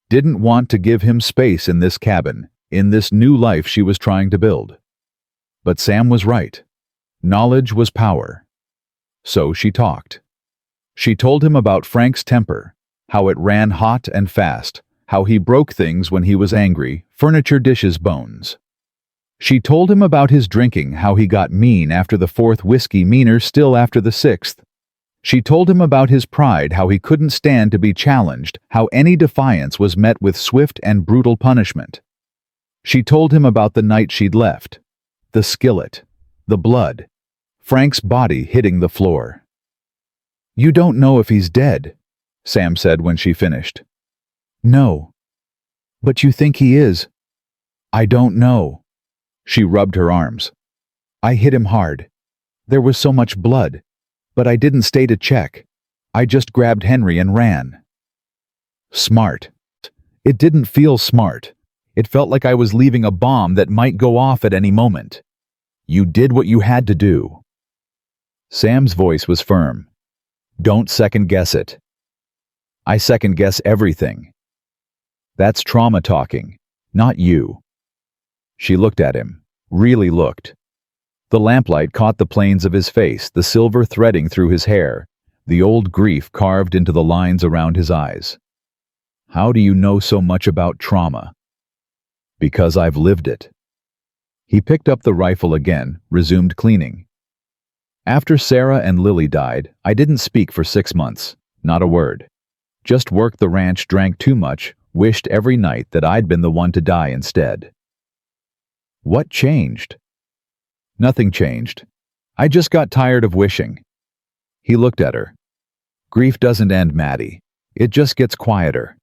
Speaker 1: Didn't want to give him space in this cabin, in this new life she was trying to build. But Sam was right. Knowledge was power. So she talked. She told him about Frank's temper, how it ran hot and fast, how he broke things when he was angry, furniture, dishes, bones. She told him about his drinking, how he got mean after the fourth whiskey, meaner still after the sixth. She told him about his pride, how he couldn't stand to be challenged, how any defiance was met with swift and brutal punishment. She told him about the night she'd left, the skillet, the blood, Frank's body hitting the floor. You don't know if he's dead, Sam said when she finished. No. But you think he is? I don't know. She rubbed her arms. I hit him hard. There was so much blood. But I didn't stay to check. I just grabbed Henry and ran. Smart. It didn't feel smart. It felt like I was leaving a bomb that might go off at any moment. You did what you had to do. Sam's voice was firm. Don't second-guess it. I second-guess everything. That's trauma talking, not you. She looked at him, really looked. The lamplight caught the planes of his face, the silver threading through his hair, the old grief carved into the lines around his eyes. How do you know so much about trauma? Because I've lived it. He picked up the rifle again, resumed cleaning. After Sarah and Lily died, I didn't speak for 6 months, not a word. Just worked the ranch, drank too much, wished every night that I'd been the one to die instead. What changed? Nothing changed. I just got tired of wishing. He looked at her. Grief doesn't end, Mattie. It just gets quieter.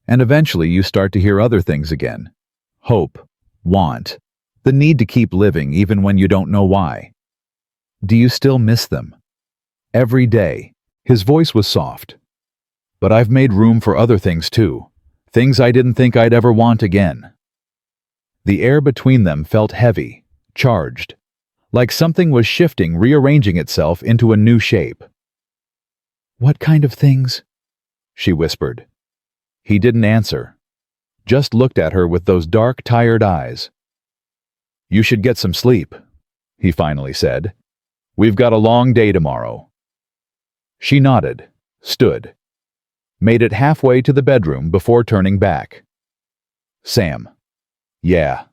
Speaker 1: And eventually you start to hear other things again. Hope, want, the need to keep living even when you don't know why. Do you still miss them? Every day. His voice was soft. But I've made room for other things too. Things I didn't think I'd ever want again. The air between them felt heavy, charged. Like something was shifting, rearranging itself into a new shape. What kind of things? She whispered. He didn't answer. Just looked at her with those dark, tired eyes. You should get some sleep, he finally said. We've got a long day tomorrow. She nodded, stood, made it halfway to the bedroom before turning back. Sam. Yeah.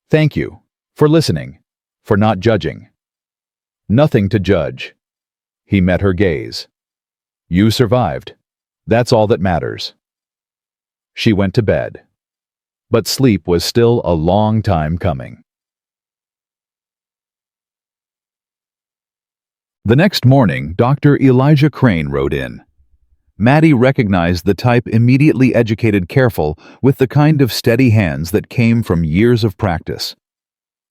Speaker 1: Thank you for listening. For not judging. Nothing to judge. He met her gaze. You survived. That's all that matters. She went to bed. But sleep was still a long time coming. The next morning, Dr. Elijah Crane rode in. Mattie recognized the type immediately educated, careful, with the kind of steady hands that came from years of practice.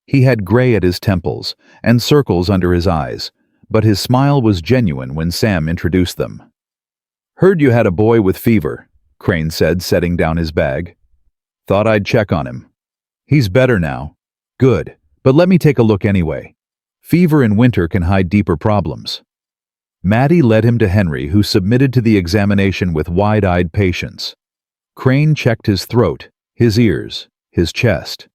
Speaker 1: He had gray at his temples and circles under his eyes, but his smile was genuine when Sam introduced them. Heard you had a boy with fever, Crane said, setting down his bag. Thought I'd check on him. He's better now. Good, but let me take a look anyway. Fever in winter can hide deeper problems. Mattie led him to Henry, who submitted to the examination with wide-eyed patience. Crane checked his throat, his ears, his chest.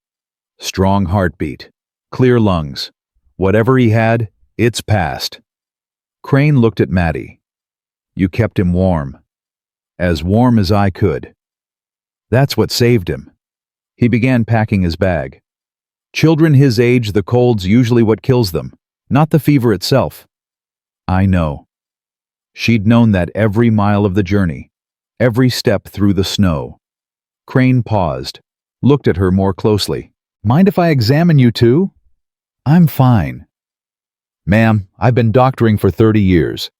Speaker 1: Strong heartbeat, clear lungs. Whatever he had, it's past. Crane looked at Mattie. You kept him warm. As warm as I could. That's what saved him. He began packing his bag. Children his age, the cold's usually what kills them, not the fever itself. I know. She'd known that every mile of the journey, every step through the snow. Crane paused, looked at her more closely. Mind if I examine you too? I'm fine. Ma'am, I've been doctoring for 30 years.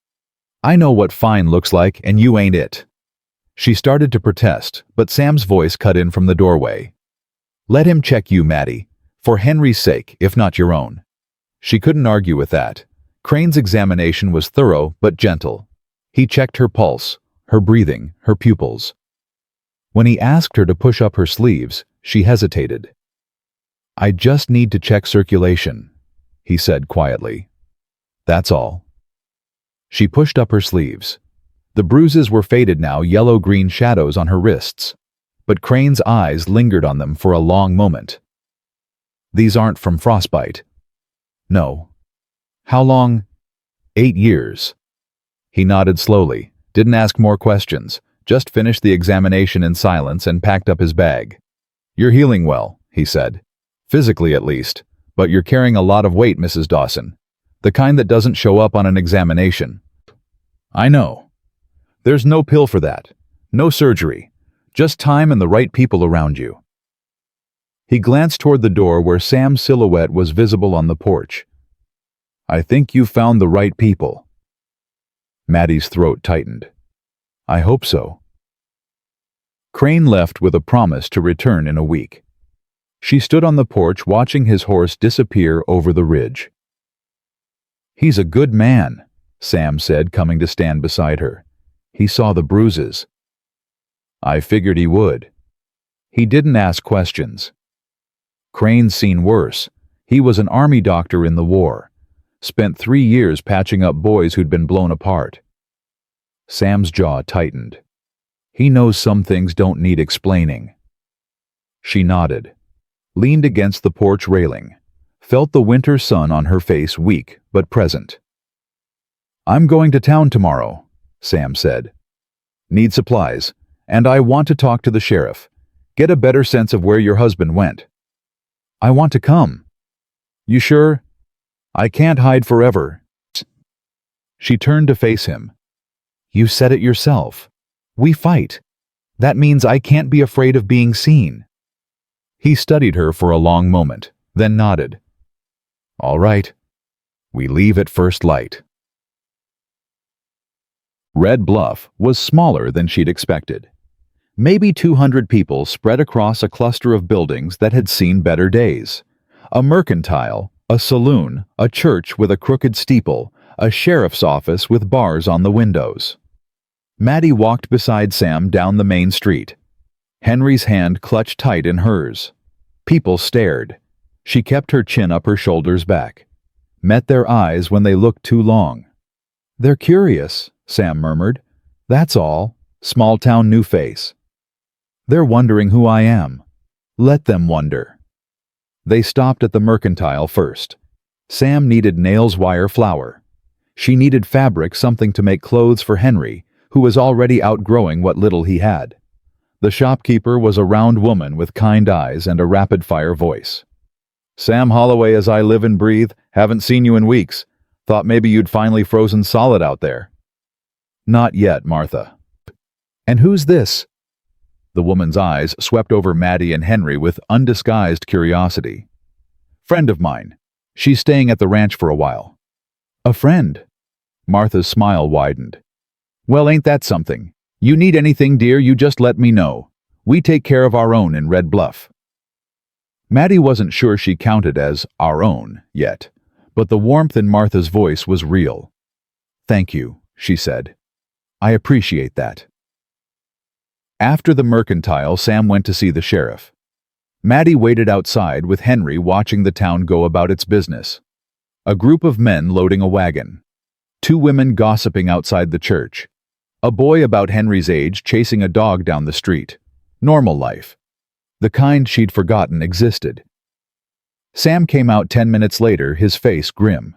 Speaker 1: I know what fine looks like, and you ain't it." She started to protest, but Sam's voice cut in from the doorway. "Let him check you, Mattie. For Henry's sake, if not your own." She couldn't argue with that. Crane's examination was thorough but gentle. He checked her pulse, her breathing, her pupils. When he asked her to push up her sleeves, she hesitated. "I just need to check circulation," he said quietly. "That's all." She pushed up her sleeves. The bruises were faded now, yellow-green shadows on her wrists, but Crane's eyes lingered on them for a long moment. "These aren't from frostbite." "No." "How long?" 8 years. He nodded slowly, didn't ask more questions, just finished the examination in silence and packed up his bag. "You're healing well," he said. "Physically at least, but you're carrying a lot of weight, Mrs. Dawson. The kind that doesn't show up on an examination." "I know. There's no pill for that. No surgery. Just time and the right people around you." He glanced toward the door where Sam's silhouette was visible on the porch. "I think you found the right people." Mattie's throat tightened. "I hope so." Crane left with a promise to return in a week. She stood on the porch watching his horse disappear over the ridge. "He's a good man," Sam said, coming to stand beside her. "He saw the bruises." "I figured he would." He didn't ask questions. Crane's seen worse. He was an army doctor in the war. Spent 3 years patching up boys who'd been blown apart. Sam's jaw tightened. He knows some things don't need explaining. She nodded, leaned against the porch railing, felt the winter sun on her face, weak but present. "I'm going to town tomorrow," Sam said. "Need supplies, and I want to talk to the sheriff. Get a better sense of where your husband went." "I want to come." "You sure?" "I can't hide forever." She turned to face him. "You said it yourself. We fight. That means I can't be afraid of being seen." He studied her for a long moment, then nodded. "All right. We leave at first light." Red Bluff was smaller than she'd expected. Maybe 200 people spread across a cluster of buildings that had seen better days. A mercantile, a saloon, a church with a crooked steeple, a sheriff's office with bars on the windows. Mattie walked beside Sam down the main street. Henry's hand clutched tight in hers. People stared. She kept her chin up her shoulders back. Met their eyes when they looked too long. "They're curious," Sam murmured. "That's all. Small-town new face. They're wondering who I am. Let them wonder." They stopped at the mercantile first. Sam needed nails wire flour. She needed fabric, something to make clothes for Henry, who was already outgrowing what little he had. The shopkeeper was a round woman with kind eyes and a rapid-fire voice. "Sam Holloway as I live and breathe, haven't seen you in weeks. Thought maybe you'd finally frozen solid out there." "Not yet, Martha." "And who's this?" The woman's eyes swept over Mattie and Henry with undisguised curiosity. "Friend of mine. She's staying at the ranch for a while." "A friend?" Martha's smile widened. "Well, ain't that something? You need anything, dear, you just let me know. We take care of our own in Red Bluff." Mattie wasn't sure she counted as our own yet, but the warmth in Martha's voice was real. "Thank you," she said. "I appreciate that." After the mercantile, Sam went to see the sheriff. Mattie waited outside with Henry watching the town go about its business. A group of men loading a wagon. 2 women gossiping outside the church. A boy about Henry's age chasing a dog down the street. Normal life. The kind she'd forgotten existed. Sam came out 10 minutes later, his face grim.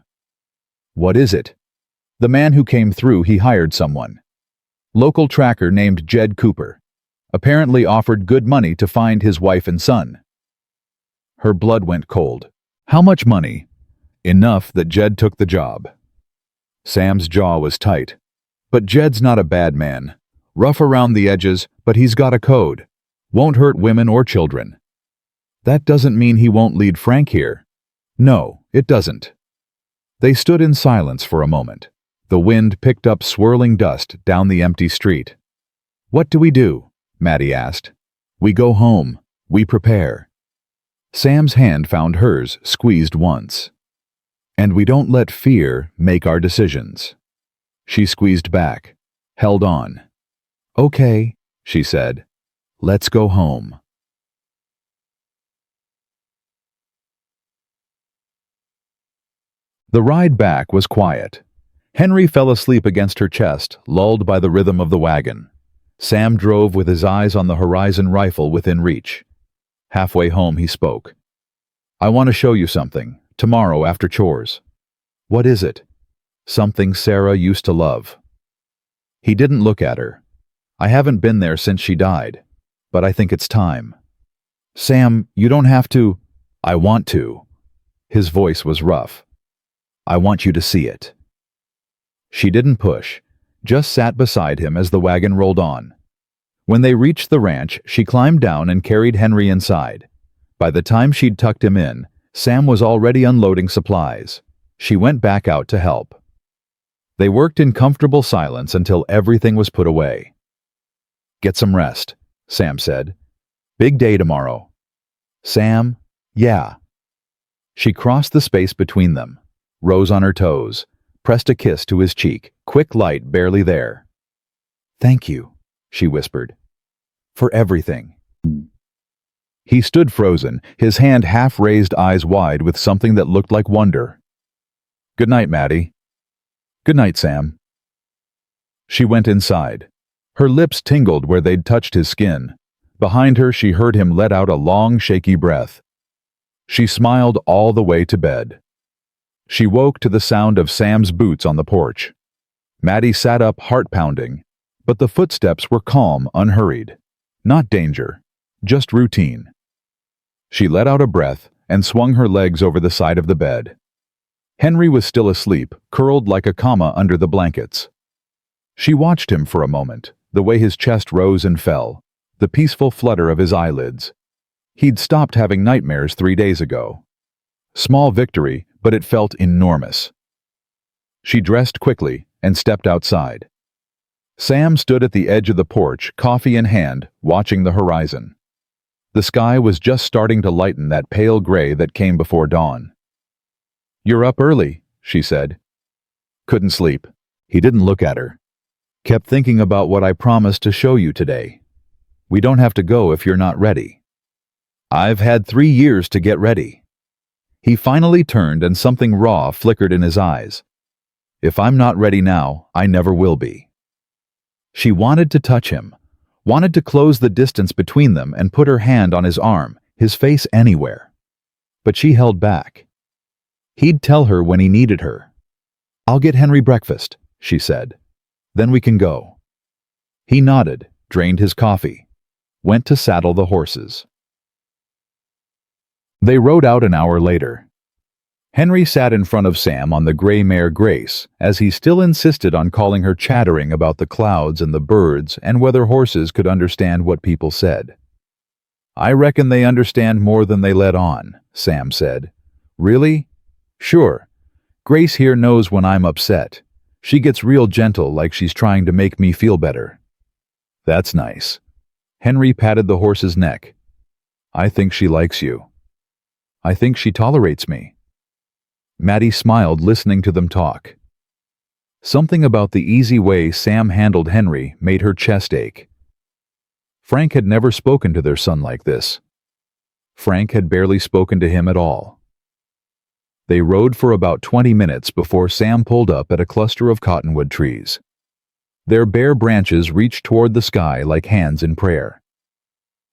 Speaker 1: "What is it?" "The man who came through, he hired someone. Local tracker named Jed Cooper. Apparently offered good money to find his wife and son." Her blood went cold. "How much money?" "Enough that Jed took the job." Sam's jaw was tight. "But Jed's not a bad man. Rough around the edges, but he's got a code. Won't hurt women or children." "That doesn't mean he won't lead Frank here." "No, it doesn't." They stood in silence for a moment. The wind picked up swirling dust down the empty street. "What do we do?" Mattie asked. "We go home. We prepare." Sam's hand found hers, squeezed once. "And we don't let fear make our decisions." She squeezed back, held on. "Okay," she said. "Let's go home." The ride back was quiet. Henry fell asleep against her chest, lulled by the rhythm of the wagon. Sam drove with his eyes on the horizon rifle within reach. Halfway home he spoke. "I want to show you something, tomorrow after chores." "What is it?" "Something Sarah used to love." He didn't look at her. "I haven't been there since she died, but I think it's time." "Sam, you don't have to." "I want to." His voice was rough. "I want you to see it." She didn't push, just sat beside him as the wagon rolled on. When they reached the ranch, she climbed down and carried Henry inside. By the time she'd tucked him in, Sam was already unloading supplies. She went back out to help. They worked in comfortable silence until everything was put away. "Get some rest," Sam said. "Big day tomorrow." "Sam?" "Yeah." She crossed the space between them, rose on her toes, pressed a kiss to his cheek, quick light barely there. "Thank you," she whispered. "For everything." He stood frozen, his hand half raised, eyes wide with something that looked like wonder. "Good night, Mattie." "Good night, Sam." She went inside. Her lips tingled where they'd touched his skin. Behind her, she heard him let out a long, shaky breath. She smiled all the way to bed. She woke to the sound of Sam's boots on the porch. Mattie sat up, heart pounding, but the footsteps were calm, unhurried. Not danger, just routine. She let out a breath and swung her legs over the side of the bed. Henry was still asleep, curled like a comma under the blankets. She watched him for a moment, the way his chest rose and fell, the peaceful flutter of his eyelids. He'd stopped having nightmares 3 days ago. Small victory, but it felt enormous. She dressed quickly and stepped outside. Sam stood at the edge of the porch, coffee in hand, watching the horizon. The sky was just starting to lighten that pale gray that came before dawn. "You're up early," she said. "Couldn't sleep." He didn't look at her. "Kept thinking about what I promised to show you today. We don't have to go if you're not ready." "I've had 3 years to get ready." He finally turned and something raw flickered in his eyes. "If I'm not ready now, I never will be." She wanted to touch him, wanted to close the distance between them and put her hand on his arm, his face anywhere. But she held back. He'd tell her when he needed her. "I'll get Henry breakfast," she said. "Then we can go." He nodded, drained his coffee, went to saddle the horses. They rode out an hour later. Henry sat in front of Sam on the gray mare Grace, as he still insisted on calling her, chattering about the clouds and the birds and whether horses could understand what people said. "I reckon they understand more than they let on," Sam said. "Really?" "Sure. Grace here knows when I'm upset. She gets real gentle, like she's trying to make me feel better." "That's nice." Henry patted the horse's neck. "I think she likes you." "I think she tolerates me." Mattie smiled, listening to them talk. Something about the easy way Sam handled Henry made her chest ache. Frank had never spoken to their son like this. Frank had barely spoken to him at all. They rode for about 20 minutes before Sam pulled up at a cluster of cottonwood trees. Their bare branches reached toward the sky like hands in prayer.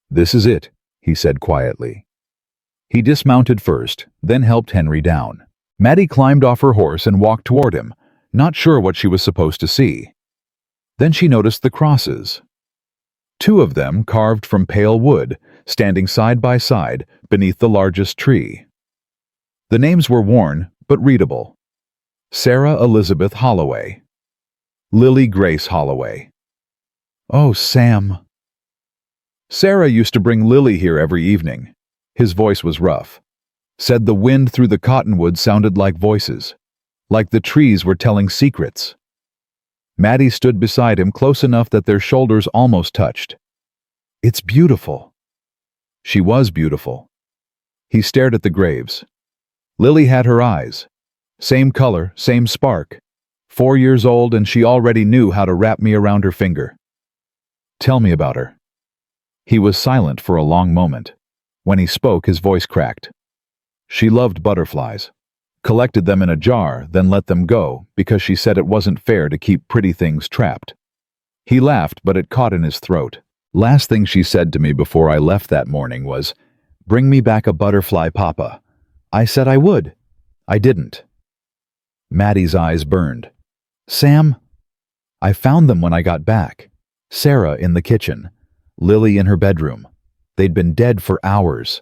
Speaker 1: "This is it," he said quietly. He dismounted first, then helped Henry down. Mattie climbed off her horse and walked toward him, not sure what she was supposed to see. Then she noticed the crosses. 2 of them carved from pale wood, standing side by side beneath the largest tree. The names were worn, but readable. Sarah Elizabeth Holloway. Lily Grace Holloway. "Oh, Sam." "Sarah used to bring Lily here every evening." His voice was rough. Said the wind through the cottonwoods sounded like voices, like the trees were telling secrets. Mattie stood beside him close enough that their shoulders almost touched. "It's beautiful." She was beautiful. He stared at the graves. Lily had her eyes. Same color, same spark. 4 years old and she already knew how to wrap me around her finger. "Tell me about her." He was silent for a long moment. When he spoke, his voice cracked. "She loved butterflies. Collected them in a jar, then let them go because she said it wasn't fair to keep pretty things trapped." He laughed, but it caught in his throat. "Last thing she said to me before I left that morning was, 'Bring me back a butterfly, Papa.' I said I would. I didn't." Mattie's eyes burned. "Sam, I found them when I got back. Sarah in the kitchen, Lily in her bedroom. They'd been dead for hours."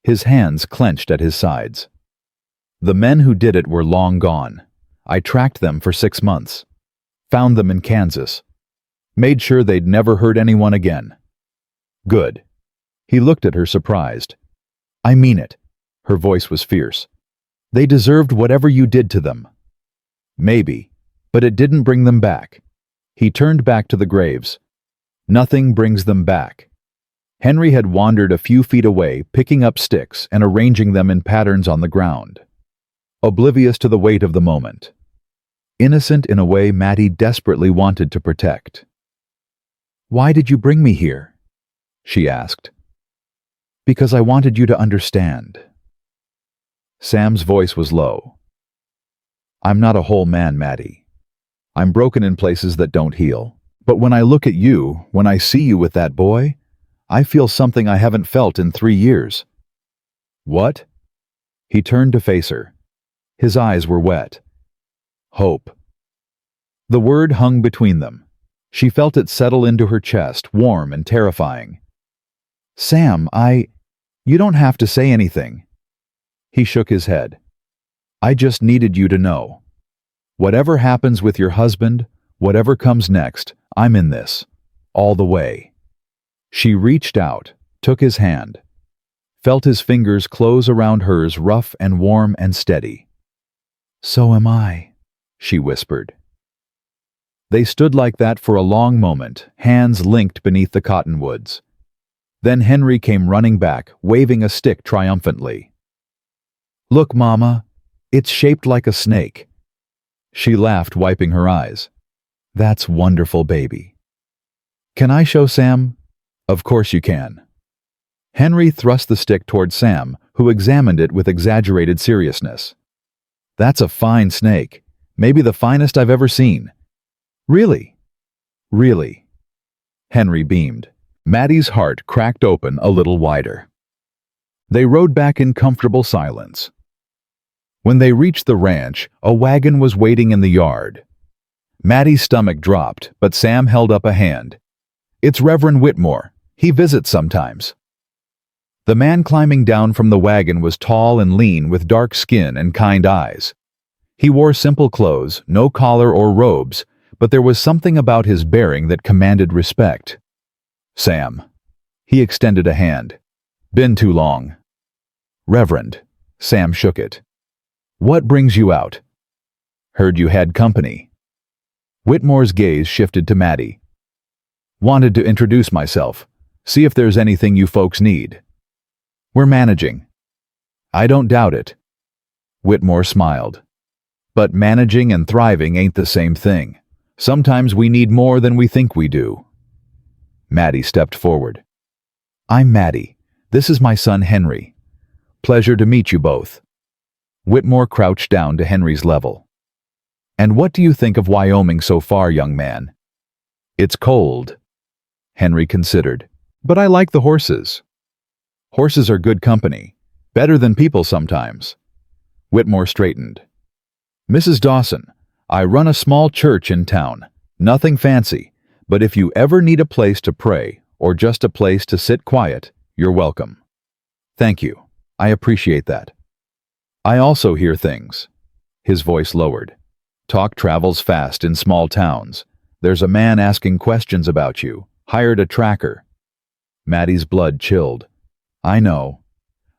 Speaker 1: His hands clenched at his sides. "The men who did it were long gone. I tracked them for 6 months. Found them in Kansas. Made sure they'd never hurt anyone again." "Good." He looked at her surprised. "I mean it." Her voice was fierce. "They deserved whatever you did to them." "Maybe, but it didn't bring them back." He turned back to the graves. "Nothing brings them back." Henry had wandered a few feet away, picking up sticks and arranging them in patterns on the ground, oblivious to the weight of the moment. Innocent in a way Mattie desperately wanted to protect. "Why did you bring me here?" she asked. "Because I wanted you to understand." Sam's voice was low. "I'm not a whole man, Mattie. I'm broken in places that don't heal. But when I look at you, when I see you with that boy, I feel something I haven't felt in 3 years." "What?" He turned to face her. His eyes were wet. "Hope." The word hung between them. She felt it settle into her chest, warm and terrifying. "Sam, you don't have to say anything." He shook his head. "I just needed you to know. Whatever happens with your husband, whatever comes next, I'm in this. All the way." She reached out, took his hand, felt his fingers close around hers, rough and warm and steady. "So am I," she whispered. They stood like that for a long moment, hands linked beneath the cottonwoods. Then Henry came running back, waving a stick triumphantly. "Look, Mama, it's shaped like a snake." She laughed, wiping her eyes. "That's wonderful, baby." "Can I show Sam?" "Of course you can." Henry thrust the stick toward Sam, who examined it with exaggerated seriousness. "That's a fine snake, maybe the finest I've ever seen." "Really?" "Really." Henry beamed. Mattie's heart cracked open a little wider. They rode back in comfortable silence. When they reached the ranch, a wagon was waiting in the yard. Mattie's stomach dropped, but Sam held up a hand. "It's Reverend Whitmore. He visits sometimes." The man climbing down from the wagon was tall and lean with dark skin and kind eyes. He wore simple clothes, no collar or robes, but there was something about his bearing that commanded respect. "Sam." He extended a hand. "Been too long." "Reverend." Sam shook it. "What brings you out?" "Heard you had company." Whitmore's gaze shifted to Mattie. "Wanted to introduce myself. See if there's anything you folks need." "We're managing." "I don't doubt it." Whitmore smiled. "But managing and thriving ain't the same thing. Sometimes we need more than we think we do." Mattie stepped forward. "I'm Mattie. This is my son Henry. Pleasure to meet you both." Whitmore crouched down to Henry's level. "And what do you think of Wyoming so far, young man?" "It's cold." Henry considered. "But I like the horses." "Horses are good company. Better than people sometimes." Whitmore straightened. "Mrs. Dawson, I run a small church in town. Nothing fancy, but if you ever need a place to pray or just a place to sit quiet, you're welcome." "Thank you. I appreciate that." "I also hear things." His voice lowered. "Talk travels fast in small towns. There's a man asking questions about you. Hired a tracker." Mattie's blood chilled. "I know.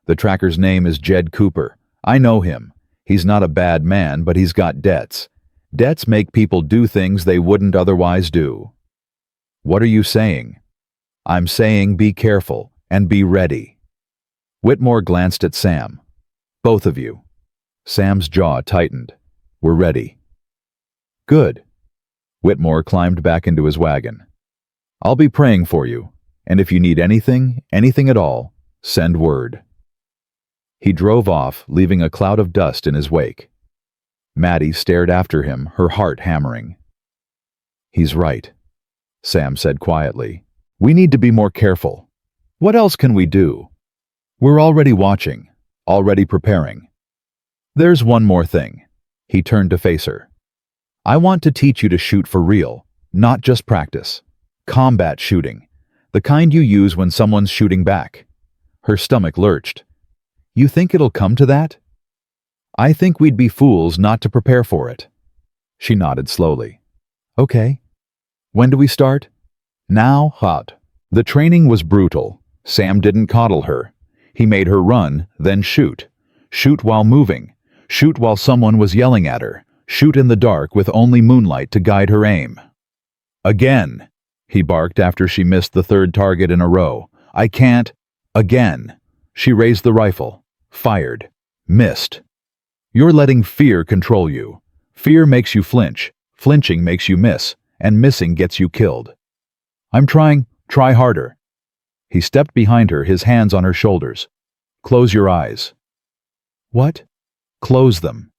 Speaker 1: The tracker's name is Jed Cooper. I know him. He's not a bad man, but he's got debts. Debts make people do things they wouldn't otherwise do. What are you saying? I'm saying be careful and be ready. Whitmore glanced at Sam. Both of you. Sam's jaw tightened. We're ready. Good. Whitmore climbed back into his wagon. I'll be praying for you, and if you need anything at all, send word. He drove off, leaving a cloud of dust in his wake. Mattie stared after him, her heart hammering. He's right, Sam said quietly. We need to be more careful. What else can we do? We're already watching, already preparing. There's one more thing. He turned to face her. I want to teach you to shoot for real, not just practice. Combat shooting, the kind you use when someone's shooting back. Her stomach lurched. You think it'll come to that? I think we'd be fools not to prepare for it. She nodded slowly. Okay. When do we start? Now, hot. The training was brutal. Sam didn't coddle her. He made her run, then shoot. Shoot while moving. Shoot while someone was yelling at her. Shoot in the dark with only moonlight to guide her aim. Again, he barked after she missed the third target in a row. I can't. Again. She raised the rifle. Fired. Missed. You're letting fear control you. Fear makes you flinch. Flinching makes you miss. And missing gets you killed. I'm trying. Try harder. He stepped behind her, his hands on her shoulders. Close your eyes. What? Close them.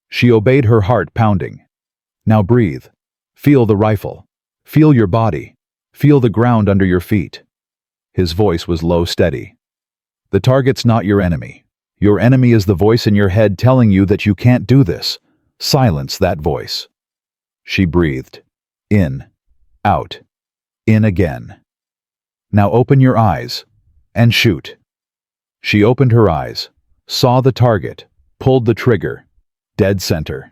Speaker 1: She obeyed, her heart pounding. Now breathe. Feel the rifle. Feel your body. Feel the ground under your feet. His voice was low, steady. The target's not your enemy. Your enemy is the voice in your head telling you that you can't do this. Silence that voice. She breathed. In. Out. In again. Now open your eyes. And shoot. She opened her eyes. Saw the target. Pulled the trigger. Dead center.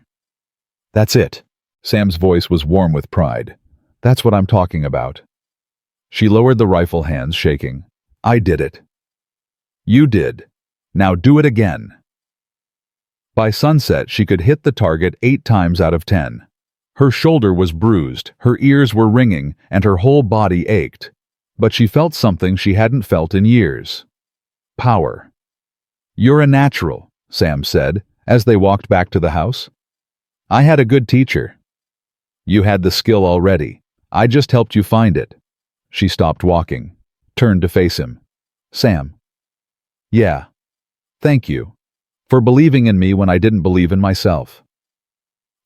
Speaker 1: That's it. Sam's voice was warm with pride. That's what I'm talking about. She lowered the rifle, hands shaking. I did it. You did. Now do it again. By sunset, she could hit the target 8 times out of 10. Her shoulder was bruised, her ears were ringing, and her whole body ached. But she felt something she hadn't felt in years. Power. You're a natural, Sam said, as they walked back to the house. I had a good teacher. You had the skill already. I just helped you find it. She stopped walking, turned to face him. Sam. Yeah. Thank you. For believing in me when I didn't believe in myself.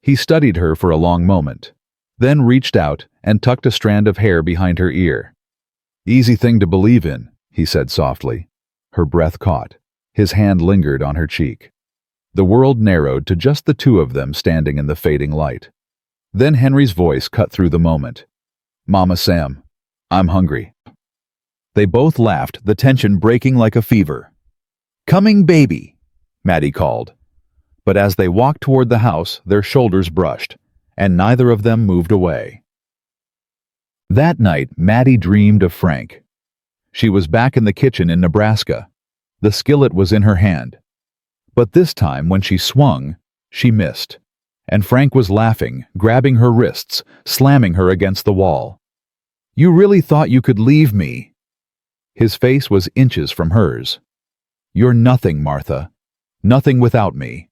Speaker 1: He studied her for a long moment, then reached out and tucked a strand of hair behind her ear. Easy thing to believe in, he said softly. Her breath caught. His hand lingered on her cheek. The world narrowed to just the two of them standing in the fading light. Then Henry's voice cut through the moment. Mama Sam, I'm hungry. They both laughed, the tension breaking like a fever. Coming, baby, Mattie called. But as they walked toward the house, their shoulders brushed, and neither of them moved away. That night, Mattie dreamed of Frank. She was back in the kitchen in Nebraska. The skillet was in her hand. But this time, when she swung, she missed. And Frank was laughing, grabbing her wrists, slamming her against the wall. You really thought you could leave me? His face was inches from hers. You're nothing, Martha. Nothing without me.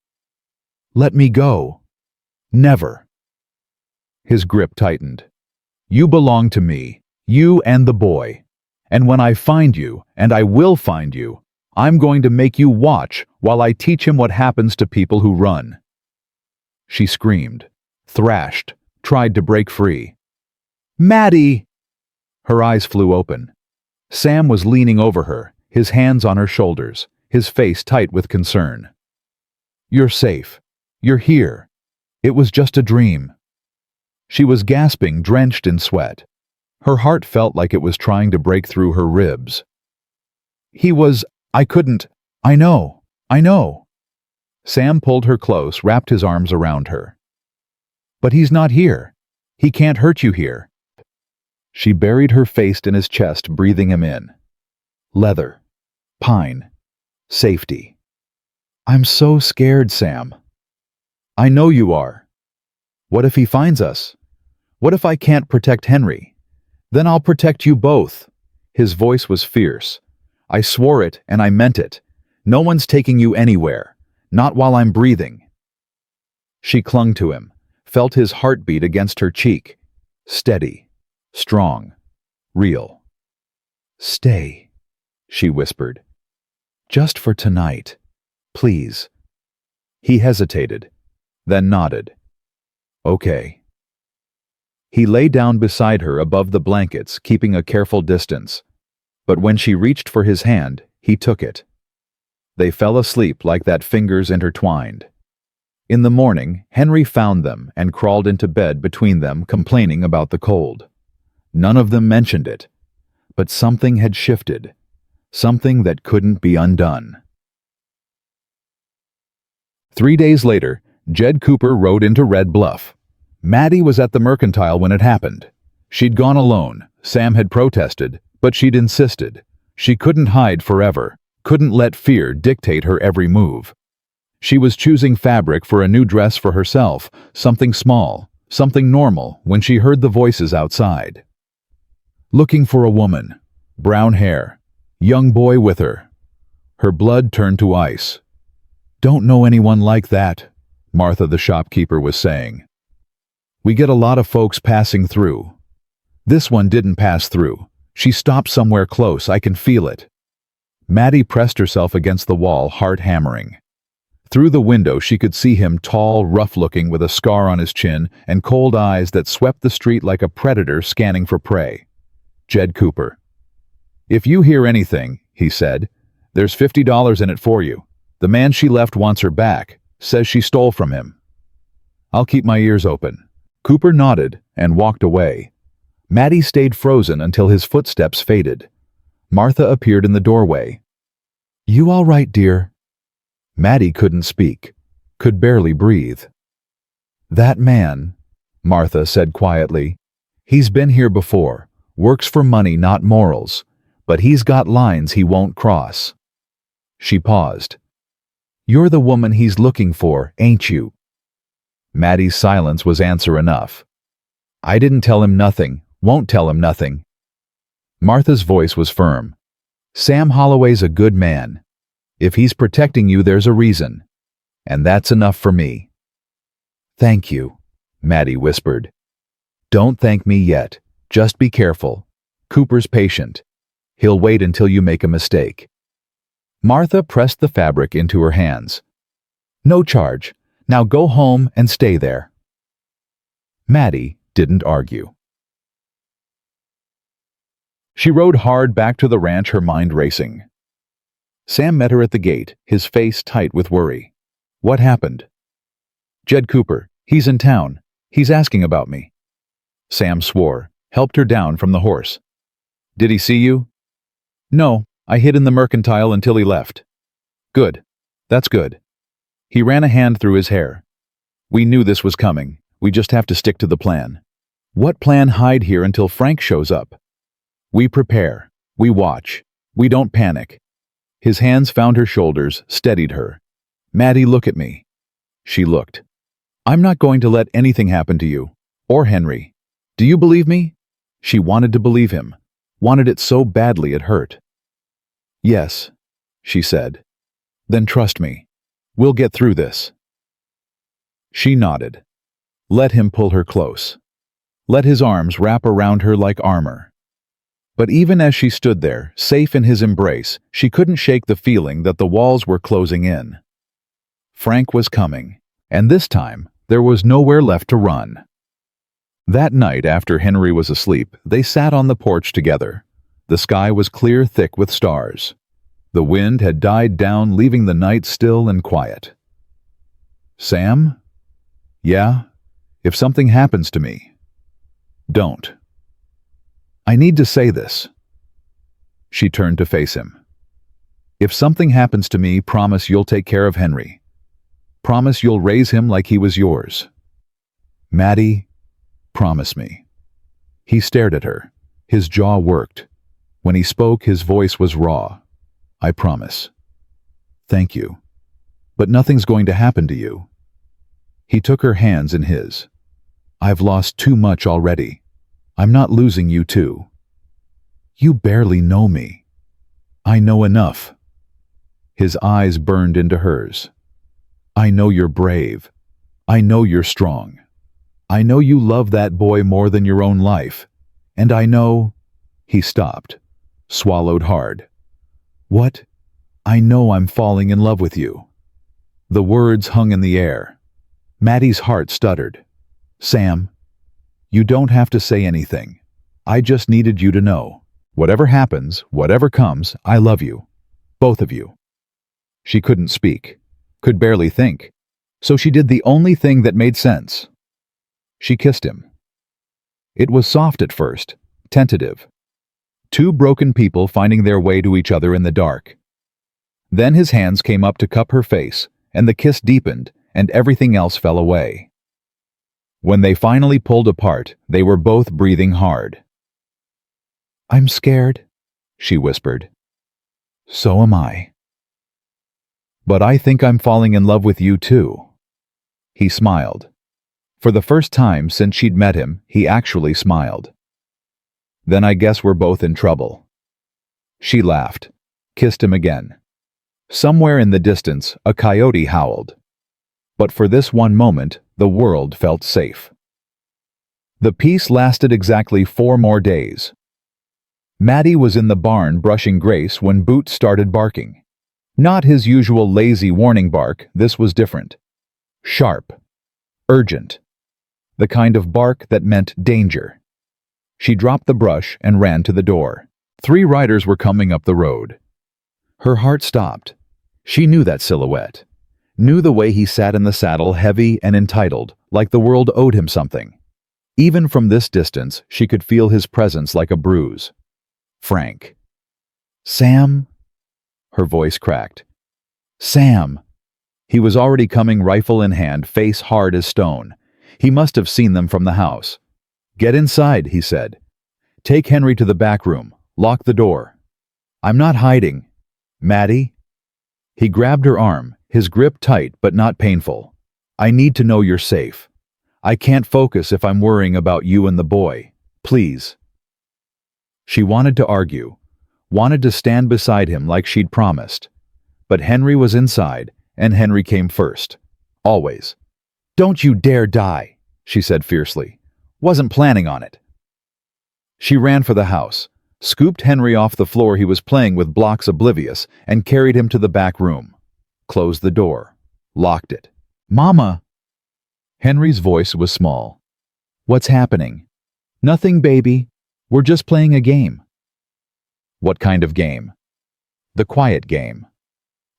Speaker 1: Let me go. Never. His grip tightened. You belong to me, you and the boy. And when I find you, and I will find you, I'm going to make you watch while I teach him what happens to people who run. She screamed, thrashed, tried to break free. Mattie! Her eyes flew open. Sam was leaning over her, his hands on her shoulders, his face tight with concern. You're safe. You're here. It was just a dream. She was gasping, drenched in sweat. Her heart felt like it was trying to break through her ribs. I couldn't. I know. Sam pulled her close, wrapped his arms around her. But he's not here. He can't hurt you here. She buried her face in his chest, breathing him in. Leather. Pine. Safety. I'm so scared, Sam. I know you are. What if he finds us? What if I can't protect Henry? Then I'll protect you both." His voice was fierce. "I swore it and I meant it. No one's taking you anywhere. Not while I'm breathing." She clung to him, felt his heartbeat against her cheek. Steady, strong, real. "Stay," she whispered. "Just for tonight. Please." He hesitated, then nodded. "Okay." He lay down beside her above the blankets, keeping a careful distance. But when she reached for his hand, he took it. They fell asleep like that, fingers intertwined. In the morning, Henry found them and crawled into bed between them, complaining about the cold. None of them mentioned it, but something had shifted, something that couldn't be undone. 3 days later, Jed Cooper rode into Red Bluff. Mattie was at the Mercantile when it happened. She'd gone alone. Sam had protested, but she'd insisted. She couldn't hide forever, couldn't let fear dictate her every move. She was choosing fabric for a new dress for herself, something small, something normal, when she heard the voices outside. Looking for a woman. Brown hair. Young boy with her. Her blood turned to ice. "Don't know anyone like that," Martha the shopkeeper was saying. "We get a lot of folks passing through. This one didn't pass through. She stopped somewhere close, I can feel it." Mattie pressed herself against the wall, heart hammering. Through the window she could see him, tall, rough-looking, with a scar on his chin and cold eyes that swept the street like a predator scanning for prey. Jed Cooper. "If you hear anything," he said, "there's $50 in it for you. The man she left wants her back, says she stole from him." "I'll keep my ears open." Cooper nodded and walked away. Mattie stayed frozen until his footsteps faded. Martha appeared in the doorway. "You all right, dear?" Mattie couldn't speak, could barely breathe. "That man," Martha said quietly, "he's been here before, works for money, not morals, but he's got lines he won't cross." She paused. "You're the woman he's looking for, ain't you?" Mattie's silence was answer enough. "I didn't tell him nothing, won't tell him nothing." Martha's voice was firm. "Sam Holloway's a good man. If he's protecting you, there's a reason. And that's enough for me." "Thank you," Mattie whispered. "Don't thank me yet. Just be careful. Cooper's patient. He'll wait until you make a mistake." Martha pressed the fabric into her hands. "No charge. Now go home and stay there." Mattie didn't argue. She rode hard back to the ranch, her mind racing. Sam met her at the gate, his face tight with worry. "What happened?" "Jed Cooper. He's in town. He's asking about me." Sam swore, helped her down from the horse. "Did he see you?" "No, I hid in the Mercantile until he left." "Good. That's good." He ran a hand through his hair. "We knew this was coming. We just have to stick to the plan." "What plan? Hide here until Frank shows up." "We prepare. We watch. We don't panic." His hands found her shoulders, steadied her. "Mattie, look at me." She looked. "I'm not going to let anything happen to you. Or Henry. Do you believe me?" She wanted to believe him. Wanted it so badly it hurt. "Yes," she said. "Then trust me. We'll get through this." She nodded. Let him pull her close. Let his arms wrap around her like armor. But even as she stood there, safe in his embrace, she couldn't shake the feeling that the walls were closing in. Frank was coming, and this time there was nowhere left to run. That night, after Henry was asleep, they sat on the porch together. The sky was clear, thick with stars. The wind had died down, leaving the night still and quiet. "Sam?" "Yeah? If something happens to me." "Don't. I need to say this." She turned to face him. "If something happens to me, promise you'll take care of Henry. Promise you'll raise him like he was yours." "Mattie, promise me." He stared at her. His jaw worked. When he spoke, his voice was raw. "I promise." "Thank you. But nothing's going to happen to you." He took her hands in his. I've lost too much already. I'm not losing you too. You barely know me. I know enough. His eyes burned into hers. I know you're brave. I know you're strong. I know you love that boy more than your own life. And I know... He stopped, swallowed hard. What? I know I'm falling in love with you. The words hung in the air. Mattie's heart stuttered. Sam, you don't have to say anything. I just needed you to know. Whatever happens, whatever comes, I love you. Both of you. She couldn't speak, could barely think, so she did the only thing that made sense. She kissed him. It was soft at first, tentative. Two broken people finding their way to each other in the dark. Then his hands came up to cup her face, and the kiss deepened, and everything else fell away. When they finally pulled apart, they were both breathing hard. I'm scared, she whispered. So am I. But I think I'm falling in love with you too. He smiled. For the first time since she'd met him, he actually smiled. Then I guess we're both in trouble. She laughed, kissed him again. Somewhere in the distance, a coyote howled. But for this one moment, the world felt safe. The peace lasted exactly 4 more days. Mattie was in the barn brushing Grace when Boots started barking. Not his usual lazy warning bark, this was different. Sharp. Urgent. The kind of bark that meant danger. She dropped the brush and ran to the door. 3 riders were coming up the road. Her heart stopped. She knew that silhouette. Knew the way he sat in the saddle, heavy and entitled, like the world owed him something. Even from this distance, she could feel his presence like a bruise. Frank. Sam? Her voice cracked. Sam. He was already coming, rifle in hand, face hard as stone. He must have seen them from the house. Get inside, he said. Take Henry to the back room. Lock the door. I'm not hiding. Mattie? He grabbed her arm, his grip tight but not painful. I need to know you're safe. I can't focus if I'm worrying about you and the boy. Please. She wanted to argue, wanted to stand beside him like she'd promised. But Henry was inside, and Henry came first. Always. Don't you dare die, she said fiercely. Wasn't planning on it. She ran for the house, scooped Henry off the floor he was playing with blocks oblivious, and carried him to the back room. Closed the door. Locked it. Mama! Henry's voice was small. What's happening? Nothing, baby. We're just playing a game. What kind of game? The quiet game.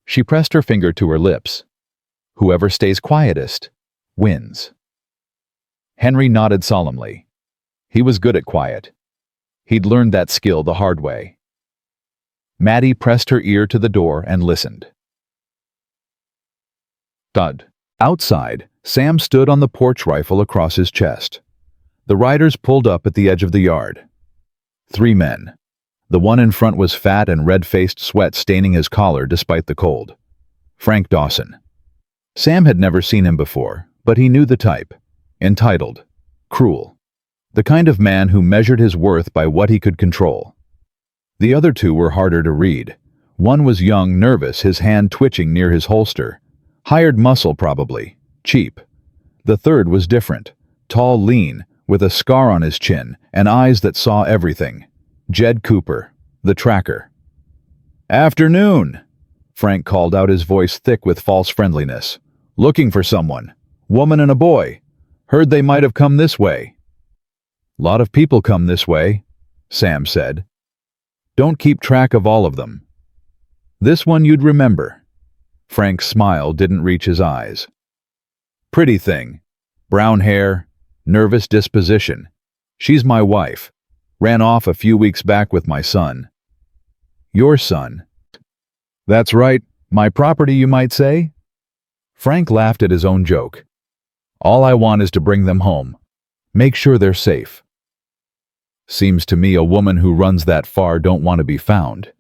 Speaker 1: She pressed her finger to her lips. Whoever stays quietest wins. Henry nodded solemnly. He was good at quiet. He'd learned that skill the hard way. Mattie pressed her ear to the door and listened. Thud. Outside, Sam stood on the porch, rifle across his chest. The riders pulled up at the edge of the yard. 3 men. The one in front was fat and red-faced, sweat staining his collar despite the cold. Frank Dawson. Sam had never seen him before, but he knew the type. Entitled. Cruel. The kind of man who measured his worth by what he could control. The other 2 were harder to read. One was young, nervous, his hand twitching near his holster. Hired muscle, probably. Cheap. The third was different. Tall, lean, with a scar on his chin and eyes that saw everything. Jed Cooper, the tracker. Afternoon, Frank called out, his voice thick with false friendliness. Looking for someone. Woman and a boy. Heard they might have come this way. Lot of people come this way, Sam said. Don't keep track of all of them. This one you'd remember. Frank's smile didn't reach his eyes. Pretty thing. Brown hair, nervous disposition. She's my wife. Ran off a few weeks back with my son. Your son? That's right, my property, you might say? Frank laughed at his own joke. All I want is to bring them home. Make sure they're safe. Seems to me a woman who runs that far don't want to be found.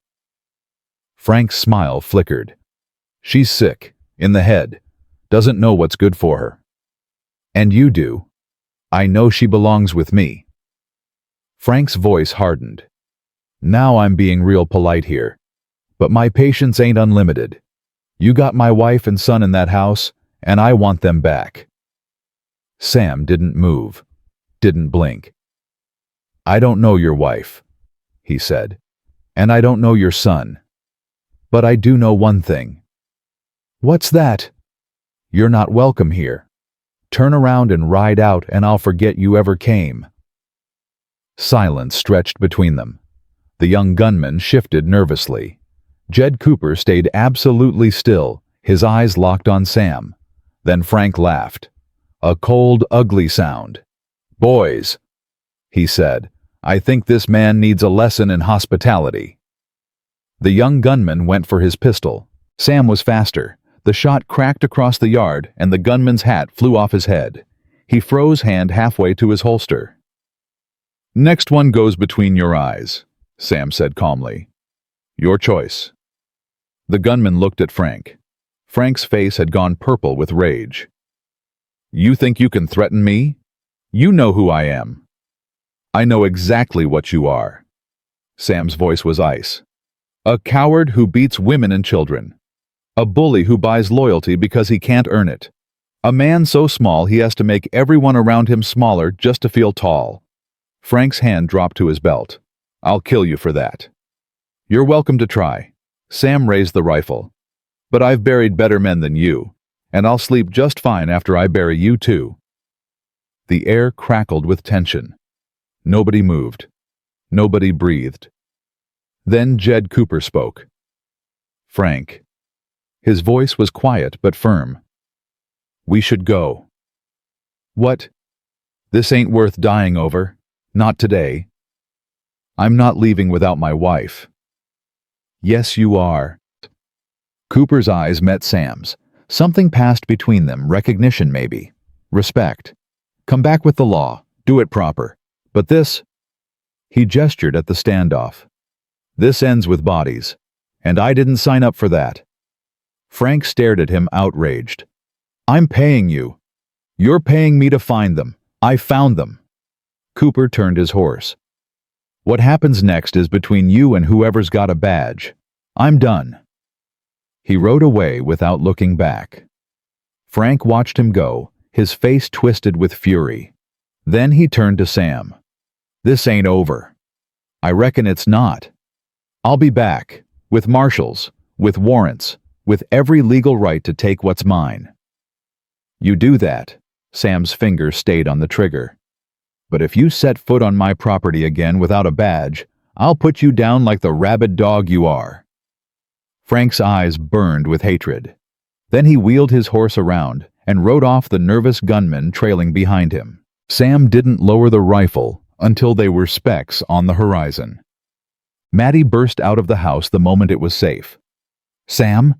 Speaker 1: Frank's smile flickered. She's sick, in the head, doesn't know what's good for her. And you do. I know she belongs with me." Frank's voice hardened. "Now I'm being real polite here, but my patience ain't unlimited. You got my wife and son in that house, and I want them back." Sam didn't move, didn't blink. "I don't know your wife," he said, "and I don't know your son. But I do know one thing." "What's that?" "You're not welcome here. Turn around and ride out, and I'll forget you ever came." Silence stretched between them. The young gunman shifted nervously. Jed Cooper stayed absolutely still, his eyes locked on Sam. Then Frank laughed. A cold, ugly sound. "Boys," he said, "I think this man needs a lesson in hospitality." The young gunman went for his pistol. Sam was faster. The shot cracked across the yard, and the gunman's hat flew off his head. He froze hand halfway to his holster. "Next one goes between your eyes," Sam said calmly. "Your choice." The gunman looked at Frank. Frank's face had gone purple with rage. "You think you can threaten me? You know who I am." "I know exactly what you are." Sam's voice was ice. "A coward who beats women and children. A bully who buys loyalty because he can't earn it. A man so small he has to make everyone around him smaller just to feel tall." Frank's hand dropped to his belt. "I'll kill you for that." "You're welcome to try." Sam raised the rifle. "But I've buried better men than you, and I'll sleep just fine after I bury you too." The air crackled with tension. Nobody moved. Nobody breathed. Then Jed Cooper spoke. "Frank." His voice was quiet but firm. "We should go." "What?" "This ain't worth dying over. Not today." "I'm not leaving without my wife." "Yes, you are." Cooper's eyes met Sam's. Something passed between them, recognition maybe. Respect. "Come back with the law. Do it proper. But this—" He gestured at the standoff. "This ends with bodies. And I didn't sign up for that." Frank stared at him, outraged. "I'm paying you. You're paying me to find them. I found them." Cooper turned his horse. "What happens next is between you and whoever's got a badge. I'm done." He rode away without looking back. Frank watched him go, his face twisted with fury. Then he turned to Sam. "This ain't over." "I reckon it's not. I'll be back, with marshals, with warrants, with every legal right to take what's mine." "You do that." Sam's finger stayed on the trigger. "But if you set foot on my property again without a badge, I'll put you down like the rabid dog you are." Frank's eyes burned with hatred. Then he wheeled his horse around and rode off, the nervous gunman trailing behind him. Sam didn't lower the rifle until they were specks on the horizon. Mattie burst out of the house the moment it was safe. "Sam?"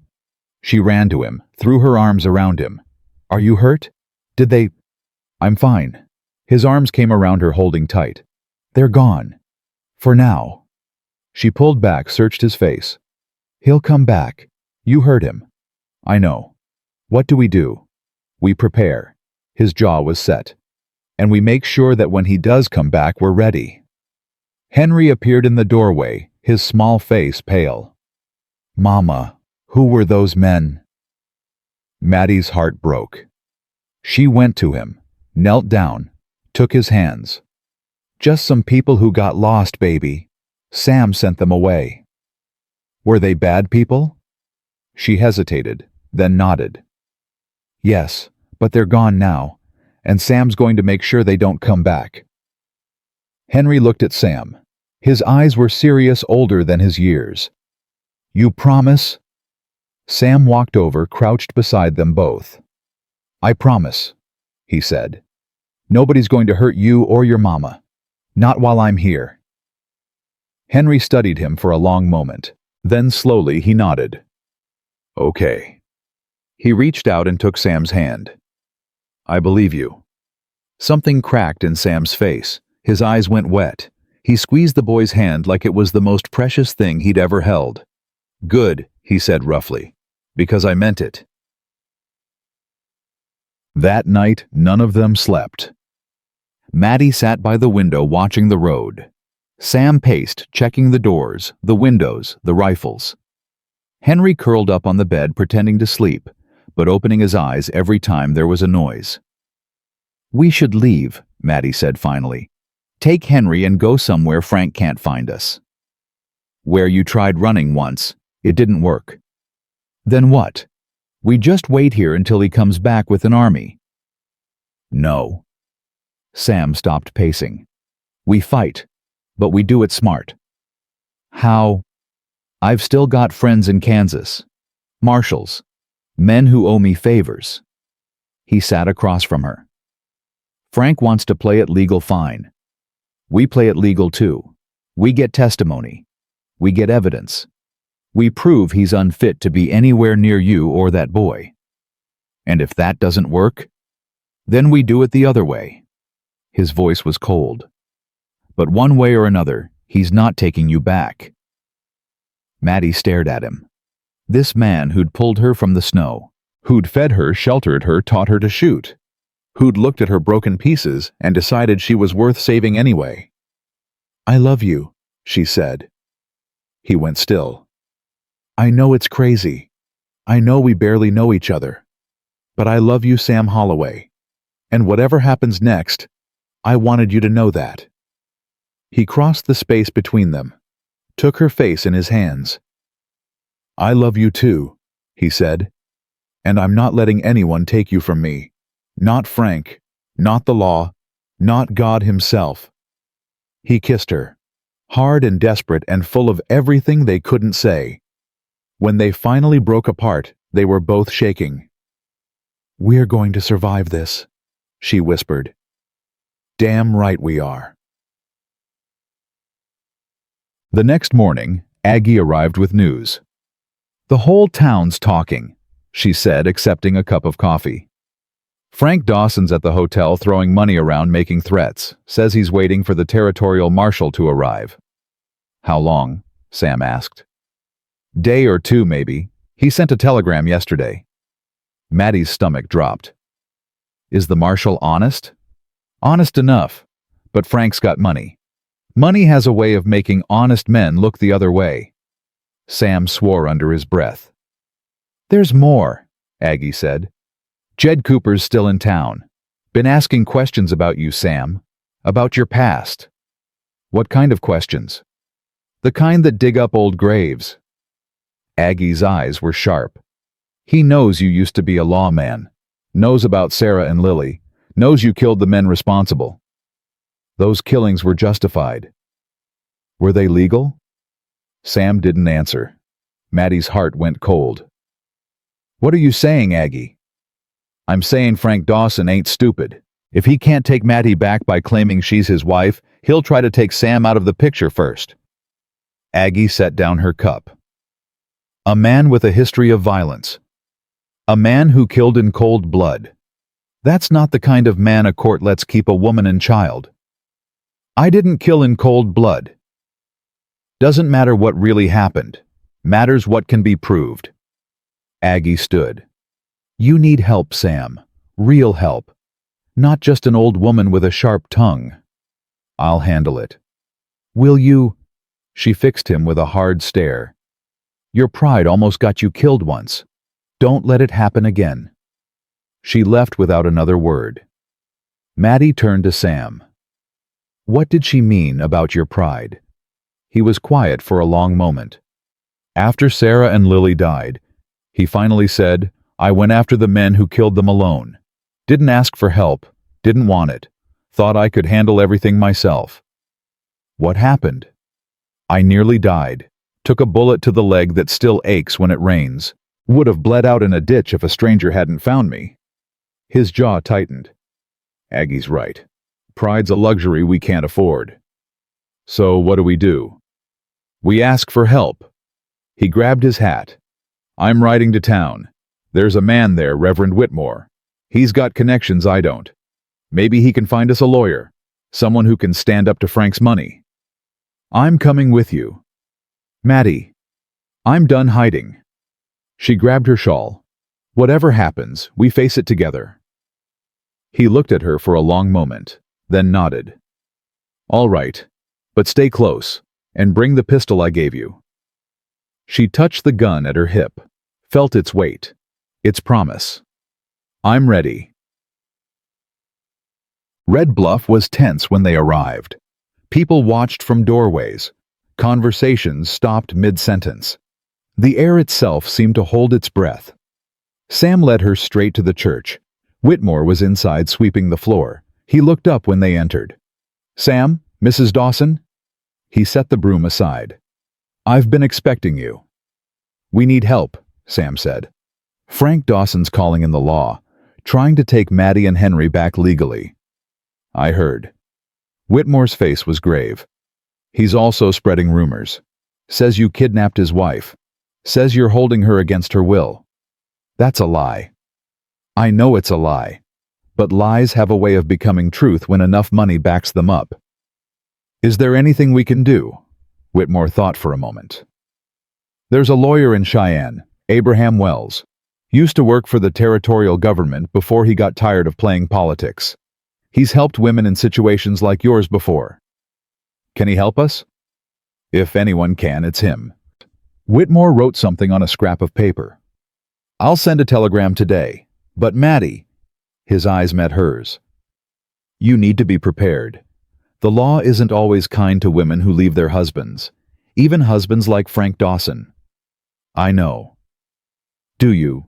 Speaker 1: She ran to him, threw her arms around him. "Are you hurt? Did they—" "I'm fine." His arms came around her, holding tight. "They're gone. For now." She pulled back, searched his face. "He'll come back. You hurt him." "I know." "What do? We prepare." His jaw was set. "And we make sure that when he does come back, we're ready." Henry appeared in the doorway, his small face pale. "Mama, who were those men?" Mattie's heart broke. She went to him, knelt down, took his hands. "Just some people who got lost, baby. Sam sent them away." "Were they bad people?" She hesitated, then nodded. "Yes, but they're gone now, and Sam's going to make sure they don't come back." Henry looked at Sam. His eyes were serious, older than his years. "You promise?" Sam walked over, crouched beside them both. "I promise," he said. "Nobody's going to hurt you or your mama. Not while I'm here." Henry studied him for a long moment. Then slowly he nodded. "Okay." He reached out and took Sam's hand. "I believe you." Something cracked in Sam's face. His eyes went wet. He squeezed the boy's hand like it was the most precious thing he'd ever held. "Good," he said roughly, "because I meant it." That night, none of them slept. Mattie sat by the window watching the road. Sam paced, checking the doors, the windows, the rifles. Henry curled up on the bed pretending to sleep, but opening his eyes every time there was a noise. "We should leave," Mattie said finally. "Take Henry and go somewhere Frank can't find us." "Where you tried running once. It didn't work." "Then what? We just wait here until he comes back with an army." "No." Sam stopped pacing. "We fight, but we do it smart." "How?" "I've still got friends in Kansas. Marshals. Men who owe me favors." He sat across from her. "Frank wants to play it legal fine. We play it legal too. We get testimony. We get evidence. We prove he's unfit to be anywhere near you or that boy. And if that doesn't work, then we do it the other way." His voice was cold. "But one way or another, he's not taking you back." Mattie stared at him. This man who'd pulled her from the snow, who'd fed her, sheltered her, taught her to shoot, who'd looked at her broken pieces and decided she was worth saving anyway. "I love you," she said. He went still. "I know it's crazy. I know we barely know each other. But I love you, Sam Holloway. And whatever happens next, I wanted you to know that." He crossed the space between them, took her face in his hands. "I love you too," he said. "And I'm not letting anyone take you from me. Not Frank, not the law, not God himself." He kissed her, hard and desperate and full of everything they couldn't say. When they finally broke apart, they were both shaking. "We're going to survive this," she whispered. "Damn right we are." The next morning, Aggie arrived with news. "The whole town's talking," she said, accepting a cup of coffee. "Frank Dawson's at the hotel throwing money around making threats, says he's waiting for the territorial marshal to arrive." "How long?" Sam asked. "Day or two, maybe. He sent a telegram yesterday." Mattie's stomach dropped. "Is the marshal honest?" "Honest enough, but Frank's got money. Money has a way of making honest men look the other way." Sam swore under his breath. "There's more," Aggie said. "Jed Cooper's still in town. Been asking questions about you, Sam. About your past." "What kind of questions?" "The kind that dig up old graves." Aggie's eyes were sharp. "He knows you used to be a lawman. Knows about Sarah and Lily. Knows you killed the men responsible." "Those killings were justified." "Were they legal?" Sam didn't answer. Mattie's heart went cold. "What are you saying, Aggie?" "I'm saying Frank Dawson ain't stupid. If he can't take Mattie back by claiming she's his wife, he'll try to take Sam out of the picture first." Aggie set down her cup. "A man with a history of violence. A man who killed in cold blood. That's not the kind of man a court lets keep a woman and child." "I didn't kill in cold blood." "Doesn't matter what really happened. Matters what can be proved." Aggie stood. "You need help, Sam. Real help. Not just an old woman with a sharp tongue." "I'll handle it." "Will you?" She fixed him with a hard stare. "Your pride almost got you killed once. Don't let it happen again." She left without another word. Mattie turned to Sam. "What did she mean about your pride?" He was quiet for a long moment. "After Sarah and Lily died, he finally said, I went after the men who killed them alone. Didn't ask for help, didn't want it. Thought I could handle everything myself." "What happened?" "I nearly died. Took a bullet to the leg that still aches when it rains. Would have bled out in a ditch if a stranger hadn't found me." His jaw tightened. Aggie's right. Pride's a luxury we can't afford. "So what do? "We ask for help." He grabbed his hat. "I'm riding to town. There's a man there, Reverend Whitmore. He's got connections I don't. Maybe he can find us a lawyer, someone who can stand up to Frank's money." "I'm coming with you." "Mattie, I'm done hiding." She grabbed her shawl. "Whatever happens, we face it together." He looked at her for a long moment, then nodded. All right, but stay close, and bring the pistol I gave you. She touched the gun at her hip, felt its weight, its promise. I'm ready. Red Bluff was tense when they arrived. People watched from doorways. Conversations stopped mid-sentence. The air itself seemed to hold its breath. Sam led her straight to the church. Whitmore was inside sweeping the floor. He looked up when they entered. Sam, Mrs. Dawson? He set the broom aside. I've been expecting you. We need help, Sam said. Frank Dawson's calling in the law, trying to take Mattie and Henry back legally. I heard. Whitmore's face was grave. He's also spreading rumors. Says you kidnapped his wife. Says you're holding her against her will. That's a lie. I know it's a lie. But lies have a way of becoming truth when enough money backs them up. Is there anything we can do? Whitmore thought for a moment. There's a lawyer in Cheyenne, Abraham Wells. Used to work for the territorial government before he got tired of playing politics. He's helped women in situations like yours before. Can he help us? If anyone can, it's him. Whitmore wrote something on a scrap of paper. I'll send a telegram today, but Mattie, his eyes met hers. You need to be prepared. The law isn't always kind to women who leave their husbands, even husbands like Frank Dawson. I know. Do you?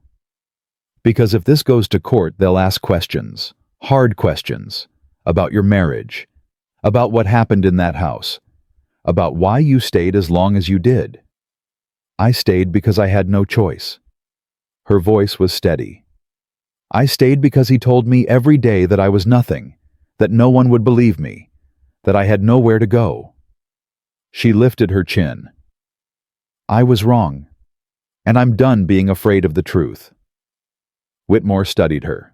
Speaker 1: Because if this goes to court, they'll ask questions, hard questions, about your marriage, about what happened in that house, about why you stayed as long as you did. I stayed because I had no choice. Her voice was steady. I stayed because he told me every day that I was nothing, that no one would believe me, that I had nowhere to go. She lifted her chin. I was wrong, and I'm done being afraid of the truth. Whitmore studied her,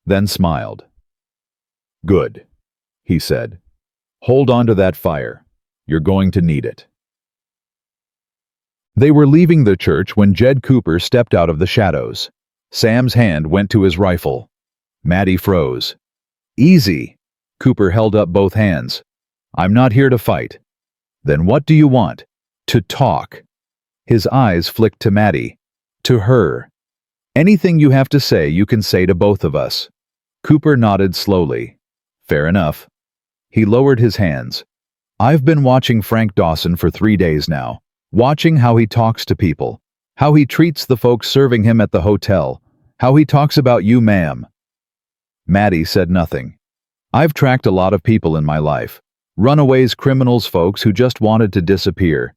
Speaker 1: then smiled. Good, he said. Hold on to that fire. You're going to need it. They were leaving the church when Jed Cooper stepped out of the shadows. Sam's hand went to his rifle. Mattie froze. Easy. Cooper held up both hands. I'm not here to fight. Then what do you want? To talk. His eyes flicked to Mattie. To her. Anything you have to say, you can say to both of us. Cooper nodded slowly. Fair enough. He lowered his hands. I've been watching Frank Dawson for 3 days now, watching how he talks to people, how he treats the folks serving him at the hotel, how he talks about you, ma'am. Mattie said nothing. I've tracked a lot of people in my life. Runaways, criminals, folks who just wanted to disappear.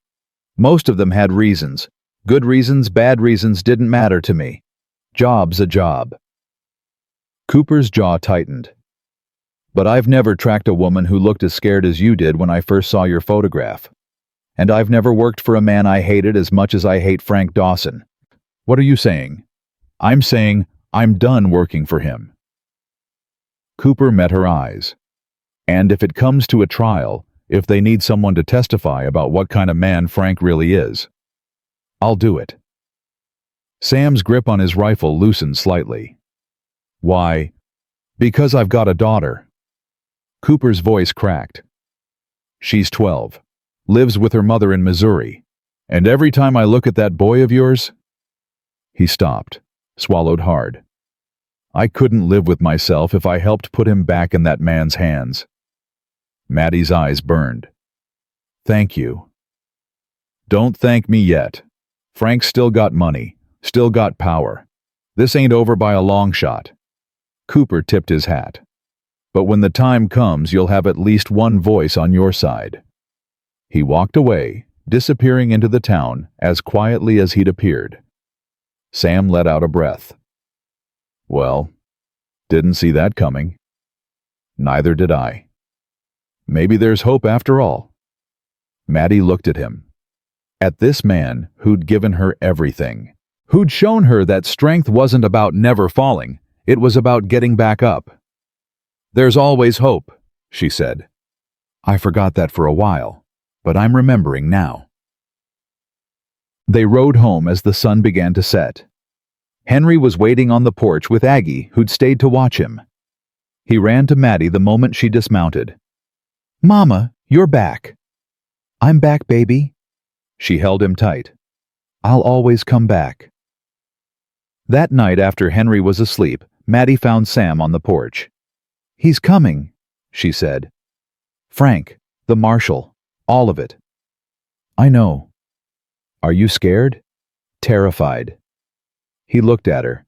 Speaker 1: Most of them had reasons. Good reasons, bad reasons didn't matter to me. Job's a job. Cooper's jaw tightened. But I've never tracked a woman who looked as scared as you did when I first saw your photograph. And I've never worked for a man I hated as much as I hate Frank Dawson. What are you saying? I'm saying I'm done working for him. Cooper met her eyes. And if it comes to a trial, if they need someone to testify about what kind of man Frank really is, I'll do it. Sam's grip on his rifle loosened slightly. Why? Because I've got a daughter. Cooper's voice cracked. She's 12, lives with her mother in Missouri, and every time I look at that boy of yours... He stopped, swallowed hard. I couldn't live with myself if I helped put him back in that man's hands. Mattie's eyes burned. Thank you. Don't thank me yet. Frank's still got money, still got power. This ain't over by a long shot. Cooper tipped his hat. But when the time comes, you'll have at least one voice on your side. He walked away, disappearing into the town as quietly as he'd appeared. Sam let out a breath. Well, didn't see that coming. Neither did I. Maybe there's hope after all. Mattie looked at him. At this man who'd given her everything, who'd shown her that strength wasn't about never falling, it was about getting back up. There's always hope, she said. I forgot that for a while, but I'm remembering now. They rode home as the sun began to set. Henry was waiting on the porch with Aggie, who'd stayed to watch him. He ran to Mattie the moment she dismounted. "Mama, you're back." "I'm back, baby." She held him tight. "I'll always come back." That night after Henry was asleep, Mattie found Sam on the porch. "He's coming," she said. "Frank, the marshal, all of it." "I know." "Are you scared?" "Terrified." He looked at her.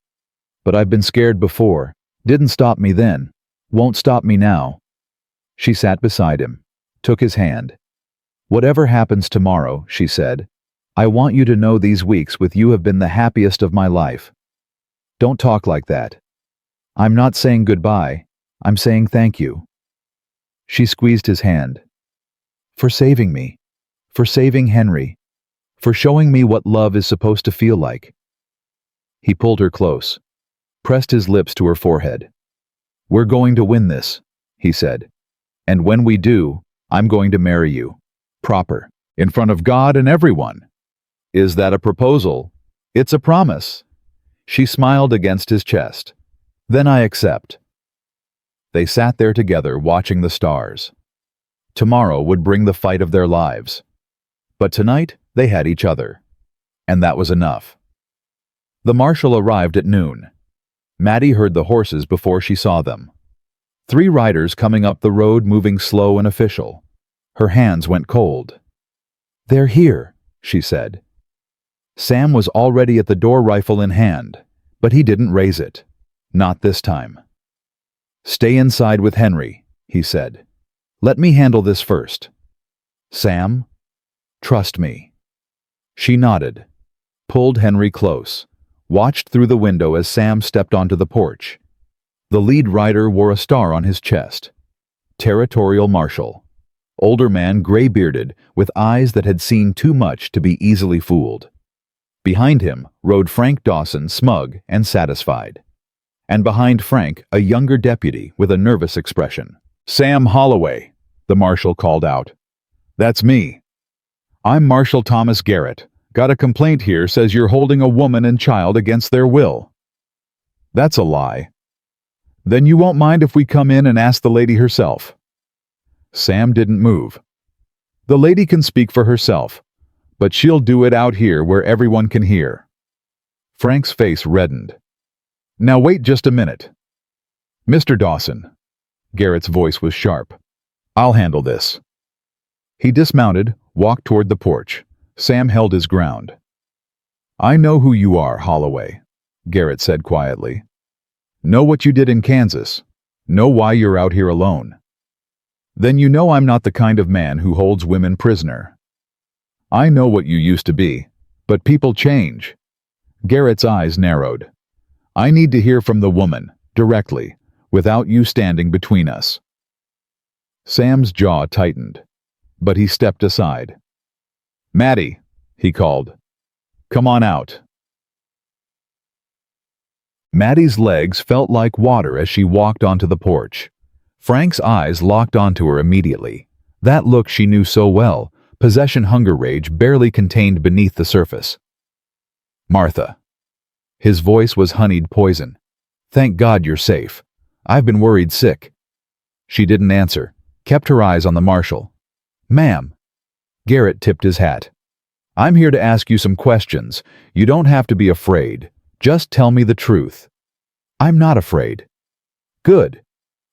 Speaker 1: "But I've been scared before. Didn't stop me then. Won't stop me now." She sat beside him, took his hand. "Whatever happens tomorrow," she said, "I want you to know these weeks with you have been the happiest of my life. Don't talk like that. I'm not saying goodbye. I'm saying thank you." She squeezed his hand. "For saving me. For saving Henry. For showing me what love is supposed to feel like." He pulled her close, pressed his lips to her forehead. "We're going to win this," he said. "And when we do, I'm going to marry you. Proper. In front of God and everyone." "Is that a proposal?" "It's a promise." She smiled against his chest. "Then I accept." They sat there together watching the stars. Tomorrow would bring the fight of their lives. But tonight they had each other. And that was enough. The marshal arrived at noon. Mattie heard the horses before she saw them. 3 riders coming up the road moving slow and official. Her hands went cold. "They're here," she said. Sam was already at the door, rifle in hand, but he didn't raise it. Not this time. "Stay inside with Henry," he said. "Let me handle this first." "Sam, trust me." She nodded, pulled Henry close, watched through the window as Sam stepped onto the porch. The lead rider wore a star on his chest. Territorial marshal. Older man, gray-bearded, with eyes that had seen too much to be easily fooled. Behind him rode Frank Dawson, smug and satisfied. And behind Frank, a younger deputy with a nervous expression. "Sam Holloway," the marshal called out. "That's me. I'm Marshal Thomas Garrett. Got a complaint here, says you're holding a woman and child against their will." "That's a lie." "Then you won't mind if we come in and ask the lady herself." Sam didn't move. "The lady can speak for herself, but she'll do it out here where everyone can hear." Frank's face reddened. "Now wait just a minute. Mr. Dawson." Garrett's voice was sharp. "I'll handle this." He dismounted, walked toward the porch. Sam held his ground. "I know who you are, Holloway," Garrett said quietly. "Know what you did in Kansas. Know why you're out here alone. Then you know I'm not the kind of man who holds women prisoner. I know what you used to be, but people change." Garrett's eyes narrowed. "I need to hear from the woman, directly, without you standing between us." Sam's jaw tightened, but he stepped aside. "Mattie," he called. "Come on out." Mattie's legs felt like water as she walked onto the porch. Frank's eyes locked onto her immediately. That look she knew so well, possession-hunger rage barely contained beneath the surface. "Martha." His voice was honeyed poison. "Thank God you're safe. I've been worried sick." She didn't answer, kept her eyes on the marshal. "Ma'am." Garrett tipped his hat. "I'm here to ask you some questions. You don't have to be afraid. Just tell me the truth." "I'm not afraid." "Good."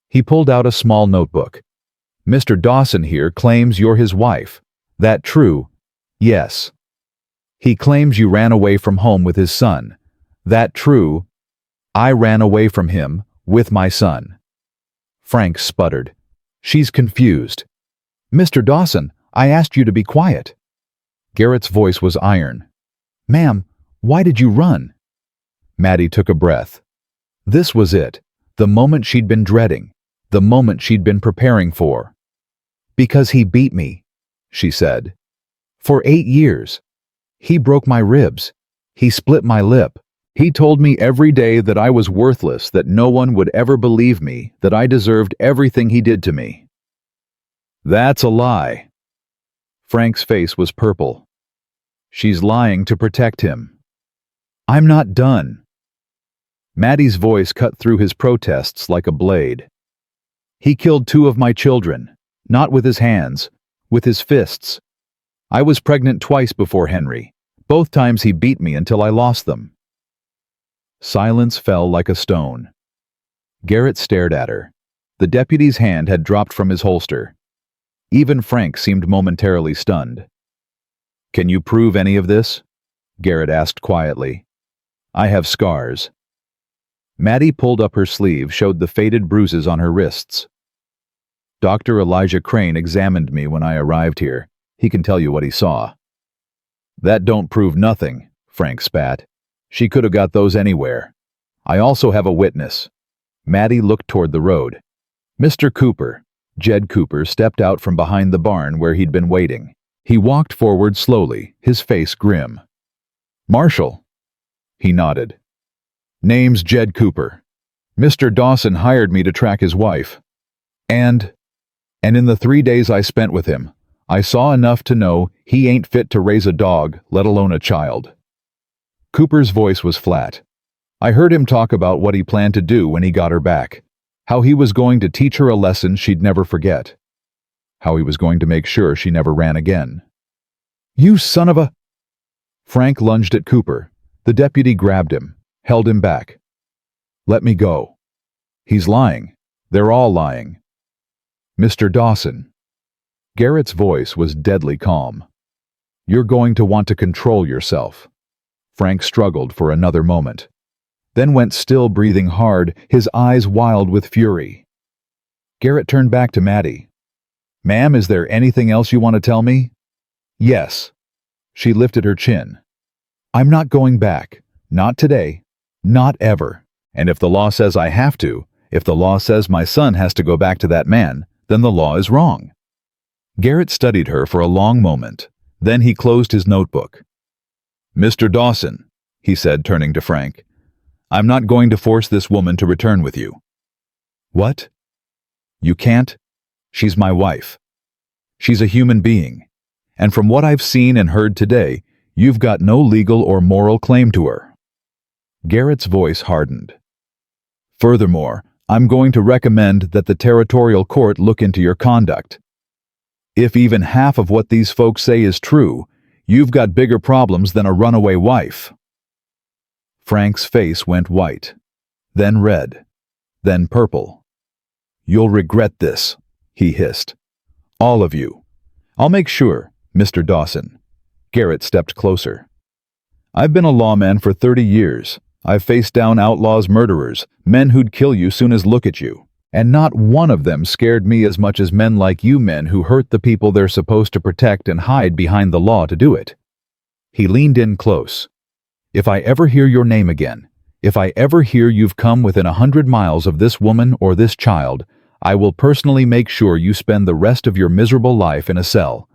Speaker 1: He pulled out a small notebook. "Mr. Dawson here claims you're his wife. That true?" "Yes." "He claims you ran away from home with his son. That true?" "I ran away from him, with my son." Frank sputtered. "She's confused." "Mr. Dawson, I asked you to be quiet." Garrett's voice was iron. "Ma'am, why did you run?" Mattie took a breath. This was it, the moment she'd been dreading, the moment she'd been preparing for. "Because he beat me," she said. "For 8 years. He broke my ribs. He split my lip. He told me every day that I was worthless, that no one would ever believe me, that I deserved everything he did to me." "That's a lie." Frank's face was purple. "She's lying to protect him." "I'm not done." Mattie's voice cut through his protests like a blade. He killed 2 of my children, not with his hands, with his fists. I was pregnant twice before Henry. Both times he beat me until I lost them." Silence fell like a stone. Garrett stared at her. The deputy's hand had dropped from his holster. Even Frank seemed momentarily stunned. "Can you prove any of this?" Garrett asked quietly. "I have scars." Mattie pulled up her sleeve, showed the faded bruises on her wrists. "Dr. Elijah Crane examined me when I arrived here. He can tell you what he saw." "That don't prove nothing," Frank spat. "She could have got those anywhere. I also have a witness." Mattie looked toward the road. Mr. Cooper, Jed Cooper, stepped out from behind the barn where he'd been waiting. He walked forward slowly, his face grim. "Marshal." He nodded. "Name's Jed Cooper. Mr. Dawson hired me to track his wife. And in the 3 days I spent with him, I saw enough to know he ain't fit to raise a dog, let alone a child." Cooper's voice was flat. "I heard him talk about what he planned to do when he got her back. How he was going to teach her a lesson she'd never forget. How he was going to make sure she never ran again." "You son of a—" Frank lunged at Cooper. The deputy grabbed him, held him back. "Let me go." "He's lying. They're all lying." "Mr. Dawson." Garrett's voice was deadly calm. "You're going to want to control yourself." Frank struggled for another moment, then went still, breathing hard, his eyes wild with fury. Garrett turned back to Mattie. "Ma'am, is there anything else you want to tell me?" "Yes." She lifted her chin. "I'm not going back. Not today. Not ever. And if the law says I have to, if the law says my son has to go back to that man, then the law is wrong." Garrett studied her for a long moment. Then he closed his notebook. "Mr. Dawson," he said, turning to Frank, "I'm not going to force this woman to return with you." "What?" "You can't. She's my wife. She's a human being. And from what I've seen and heard today, you've got no legal or moral claim to her." Garrett's voice hardened. "Furthermore, I'm going to recommend that the territorial court look into your conduct. If even half of what these folks say is true, you've got bigger problems than a runaway wife." Frank's face went white, then red, then purple. "You'll regret this," he hissed. "All of you. I'll make sure, Mr. Dawson." Garrett stepped closer. "I've been a lawman for 30 years. I've faced down outlaws, murderers, men who'd kill you soon as look at you. And not one of them scared me as much as men like you men who hurt the people they're supposed to protect and hide behind the law to do it." He leaned in close. "If I ever hear your name again, if I ever hear you've come within 100 miles of this woman or this child, I will personally make sure you spend the rest of your miserable life in a cell.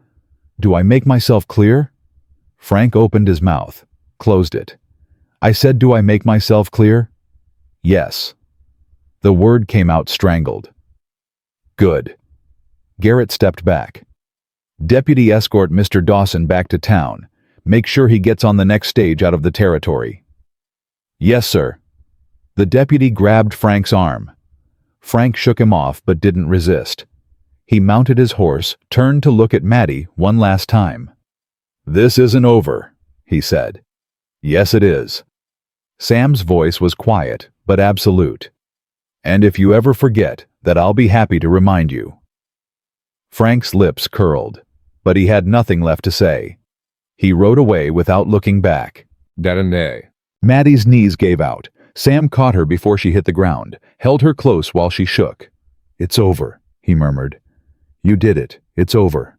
Speaker 1: Do I make myself clear?" Frank opened his mouth, closed it. "I said, do I make myself clear?" "Yes." The word came out strangled. "Good." Garrett stepped back. "Deputy, escort Mr. Dawson back to town. Make sure he gets on the next stage out of the territory." "Yes, sir." The deputy grabbed Frank's arm. Frank shook him off but didn't resist. He mounted his horse, turned to look at Mattie one last time. "This isn't over," he said. "Yes, it is." Sam's voice was quiet but absolute. "And if you ever forget, that I'll be happy to remind you." Frank's lips curled, but he had nothing left to say. He rode away without looking back. Mattie's knees gave out. Sam caught her before she hit the ground, held her close while she shook. "It's over," he murmured. "You did it. It's over."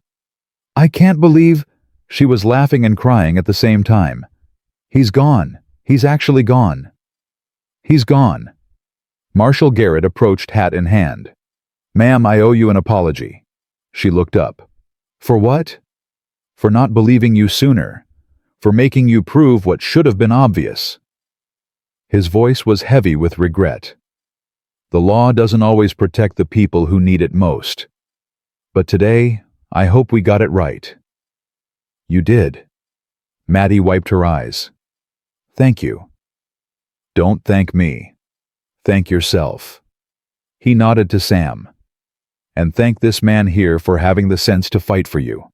Speaker 1: "I can't believe—" She was laughing and crying at the same time. "He's gone. He's actually gone. He's gone." Marshal Garrett approached, hat in hand. "Ma'am, I owe you an apology." She looked up. "For what?" "For not believing you sooner. For making you prove what should have been obvious." His voice was heavy with regret. "The law doesn't always protect the people who need it most. But today, I hope we got it right." "You did." Mattie wiped her eyes. "Thank you." "Don't thank me. Thank yourself." He nodded to Sam. and thank this man here for having the sense to fight for you."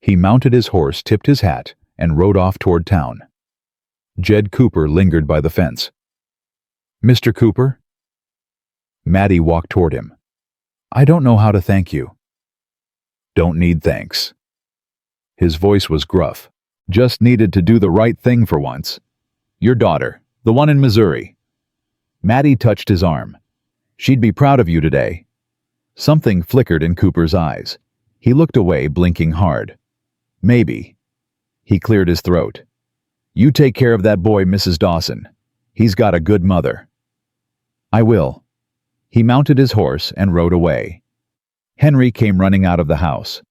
Speaker 1: He mounted his horse, tipped his hat, and rode off toward town. Jed Cooper lingered by the fence. "Mr. Cooper?" Mattie walked toward him. "I don't know how to thank you." "Don't need thanks." His voice was gruff. "Just needed to do the right thing for once. Your daughter, the one in Missouri." Mattie touched his arm. "She'd be proud of you today." Something flickered in Cooper's eyes. He looked away, blinking hard. "Maybe." He cleared his throat. "You take care of that boy, Mrs. Dawson. He's got a good mother." "I will." He mounted his horse and rode away. Henry came running out of the house.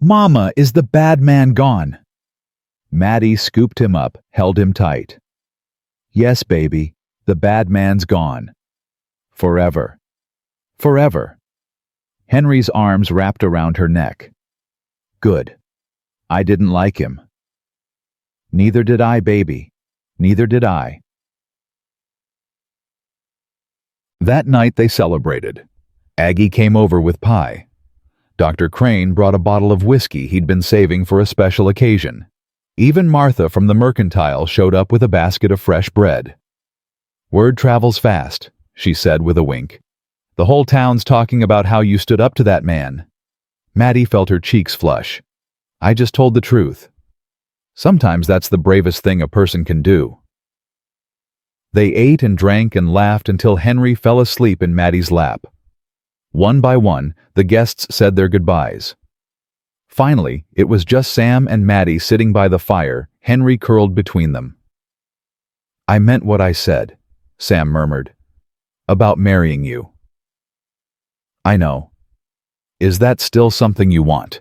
Speaker 1: "Mama, is the bad man gone?" Mattie scooped him up, held him tight. "Yes, baby, the bad man's gone. Forever. Forever." Henry's arms wrapped around her neck. "Good. I didn't like him." "Neither did I, baby. Neither did I." That night they celebrated. Aggie came over with pie. Dr. Crane brought a bottle of whiskey he'd been saving for a special occasion. Even Martha from the mercantile showed up with a basket of fresh bread. "Word travels fast," she said with a wink. "The whole town's talking about how you stood up to that man." Mattie felt her cheeks flush. "I just told the truth. Sometimes that's the bravest thing a person can do." They ate and drank and laughed until Henry fell asleep in Mattie's lap. One by one, the guests said their goodbyes. Finally, it was just Sam and Mattie sitting by the fire, Henry curled between them. "I meant what I said," Sam murmured. "About marrying you." "I know. Is that still something you want?"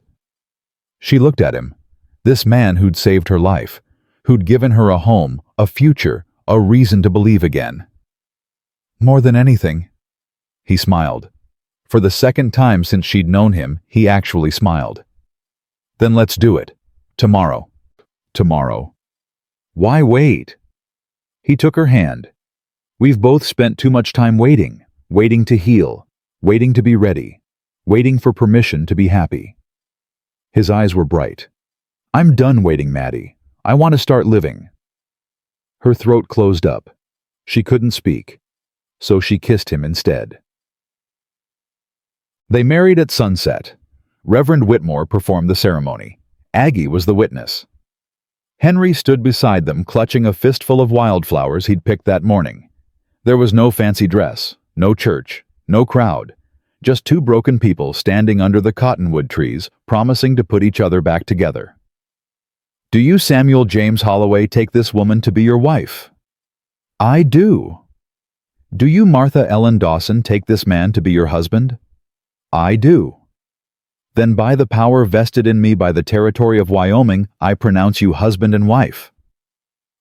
Speaker 1: She looked at him. This man who'd saved her life, who'd given her a home, a future, a reason to believe again. "More than anything." He smiled. For the second time since she'd known him, he actually smiled. "Then let's do it. Tomorrow." "Tomorrow." "Why wait?" He took her hand. "We've both spent too much time waiting, waiting to heal, waiting to be ready, waiting for permission to be happy." His eyes were bright. "I'm done waiting, Mattie. I want to start living." Her throat closed up. She couldn't speak, so she kissed him instead. They married at sunset. Reverend Whitmore performed the ceremony. Aggie was the witness. Henry stood beside them, clutching a fistful of wildflowers he'd picked that morning. There was no fancy dress, no church, no crowd, just two broken people standing under the cottonwood trees, promising to put each other back together. "Do you, Samuel James Holloway, take this woman to be your wife?" "I do." "Do you, Martha Ellen Dawson, take this man to be your husband?" "I do." "Then by the power vested in me by the territory of Wyoming, I pronounce you husband and wife."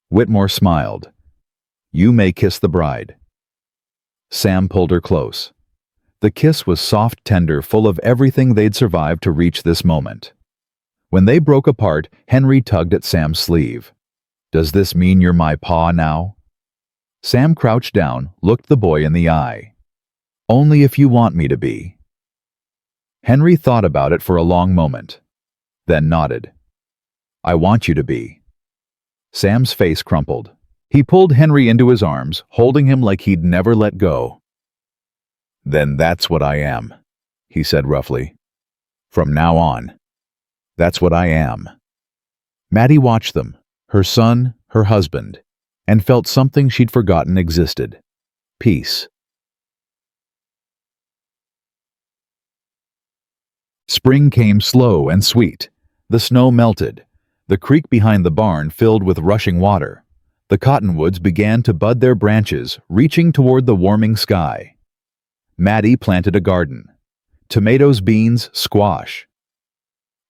Speaker 1: Whitmore smiled. "You may kiss the bride." Sam pulled her close. The kiss was soft, tender, full of everything they'd survived to reach this moment. When they broke apart, Henry tugged at Sam's sleeve. "Does this mean you're my pa now?" Sam crouched down, looked the boy in the eye. "Only if you want me to be." Henry thought about it for a long moment, then nodded. "I want you to be." Sam's face crumpled. He pulled Henry into his arms, holding him like he'd never let go. "Then that's what I am," he said roughly. "From now on. That's what I am." Mattie watched them, her son, her husband, and felt something she'd forgotten existed. Peace. Spring came slow and sweet. The snow melted. The creek behind the barn filled with rushing water. The cottonwoods began to bud their branches, reaching toward the warming sky. Mattie planted a garden. Tomatoes, beans, squash.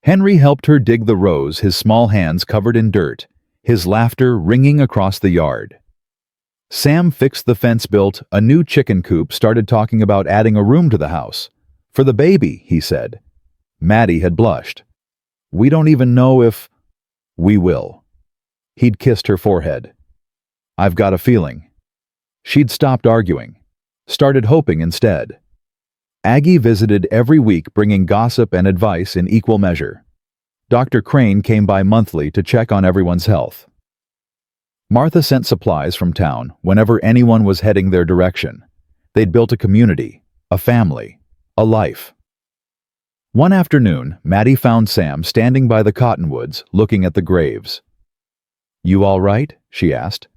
Speaker 1: Henry helped her dig the rows, his small hands covered in dirt, his laughter ringing across the yard. Sam fixed the fence, built a new chicken coop, started talking about adding a room to the house. "For the baby," he said. Mattie had blushed. "We don't even know if—" "We will." He'd kissed her forehead. "I've got a feeling." She'd stopped arguing, started hoping instead. Aggie visited every week, bringing gossip and advice in equal measure. Dr. Crane came by monthly to check on everyone's health. Martha sent supplies from town whenever anyone was heading their direction. They'd built a community, a family, a life. One afternoon, Mattie found Sam standing by the cottonwoods, looking at the graves. "You all right?" she asked.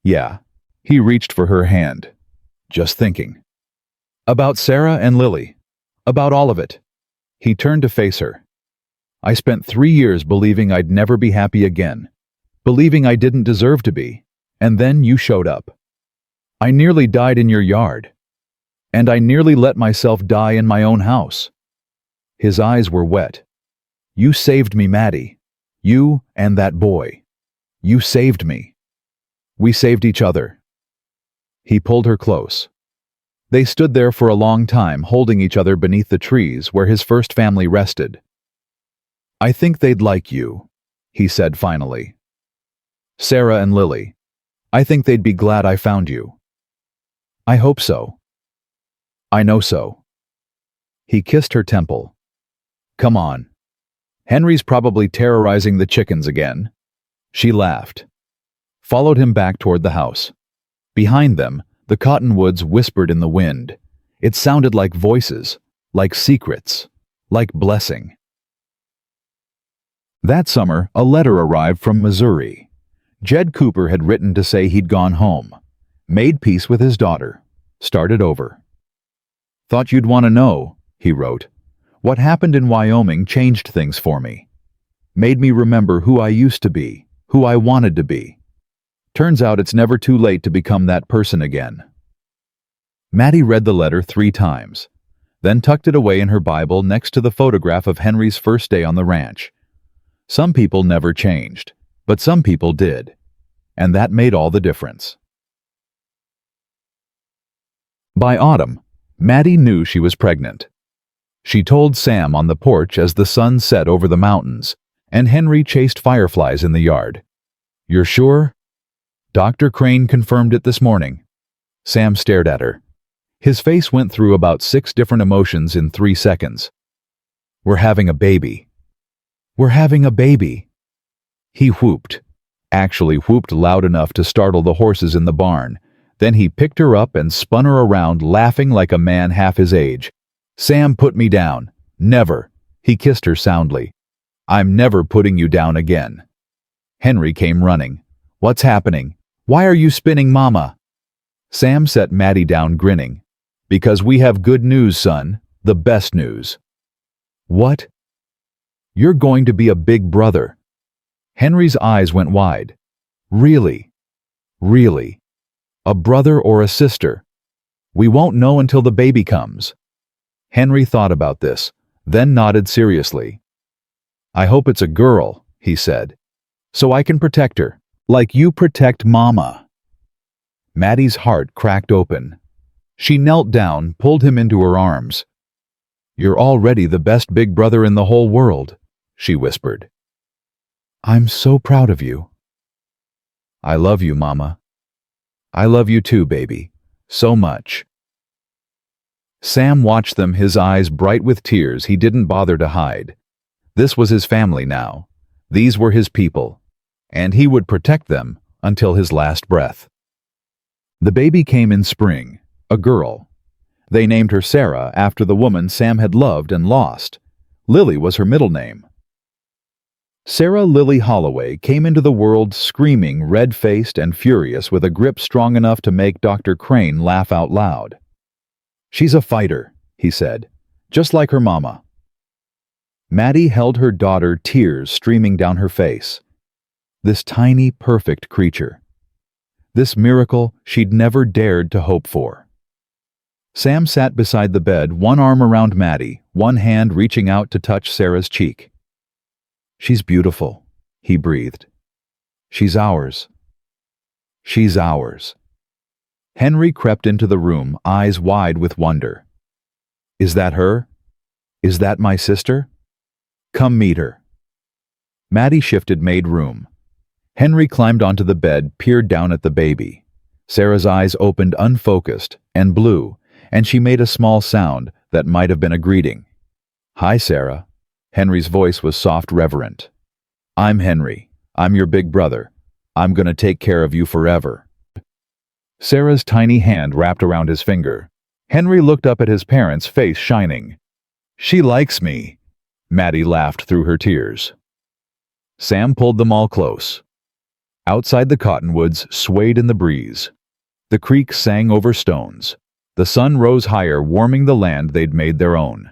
Speaker 1: "Yeah." He reached for her hand. "Just thinking. About Sarah and Lily. About all of it." He turned to face her. "I spent 3 years believing I'd never be happy again, believing I didn't deserve to be, and then you showed up. I nearly died in your yard. And I nearly let myself die in my own house." His eyes were wet. "You saved me, Mattie. You and that boy. You saved me. We saved each other." He pulled her close. They stood there for a long time, holding each other beneath the trees where his first family rested. "I think they'd like you," he said finally. "Sarah and Lily. I think they'd be glad I found you." "I hope so. I know so." He kissed her temple. "Come on. Henry's probably terrorizing the chickens again." She laughed, followed him back toward the house. Behind them, the cottonwoods whispered in the wind. It sounded like voices, like secrets, like blessing. That summer, a letter arrived from Missouri. Jed Cooper had written to say he'd gone home, made peace with his daughter, started over. "Thought you'd want to know," he wrote. "What happened in Wyoming changed things for me. Made me remember who I used to be, who I wanted to be. Turns out it's never too late to become that person again." Mattie read the letter 3 times, then tucked it away in her Bible next to the photograph of Henry's first day on the ranch. Some people never changed, but some people did, and that made all the difference. By autumn, Mattie knew she was pregnant. She told Sam on the porch as the sun set over the mountains, and Henry chased fireflies in the yard. "You're sure?" "Dr. Crane confirmed it this morning." Sam stared at her. His face went through about 6 different emotions in 3 seconds. "We're having a baby. We're having a baby." He whooped, actually whooped loud enough to startle the horses in the barn. Then he picked her up and spun her around, laughing like a man half his age. "Sam, put me down. Never." He kissed her soundly. "I'm never putting you down again." Henry came running. "What's happening? Why are you spinning, Mama?" Sam set Mattie down, grinning. "Because we have good news, son. The best news." "What?" "You're going to be a big brother." Henry's eyes went wide. "Really? Really? A brother or a sister? We won't know until the baby comes." Henry thought about this, then nodded seriously. "I hope it's a girl," he said, "so I can protect her, like you protect Mama." Mattie's heart cracked open. She knelt down, pulled him into her arms. "You're already the best big brother in the whole world," she whispered. "I'm so proud of you." "I love you, Mama." "I love you too, baby. So much." Sam watched them, his eyes bright with tears he didn't bother to hide. This was his family now. These were his people, and he would protect them until his last breath. The baby came in spring, a girl. They named her Sarah after the woman Sam had loved and lost. Lily was her middle name. Sarah Lily Holloway came into the world screaming, red-faced and furious, with a grip strong enough to make Dr. Crane laugh out loud. "She's a fighter," he said, "just like her mama." Mattie held her daughter, tears streaming down her face. This tiny, perfect creature. This miracle she'd never dared to hope for. Sam sat beside the bed, one arm around Mattie, one hand reaching out to touch Sarah's cheek. "She's beautiful," he breathed. "She's ours. She's ours." Henry crept into the room, eyes wide with wonder. "Is that her? Is that my sister? Come meet her." Mattie shifted, made room. Henry climbed onto the bed, peered down at the baby. Sarah's eyes opened unfocused and blue, and she made a small sound, that might have been a greeting. "Hi, Sarah." Henry's voice was soft, reverent. "I'm Henry. I'm your big brother. I'm gonna take care of you forever." Sarah's tiny hand wrapped around his finger. Henry looked up at his parents' face shining. "She likes me." Mattie laughed through her tears. Sam pulled them all close. Outside, the cottonwoods swayed in the breeze. The creek sang over stones. The sun rose higher, warming the land they'd made their own.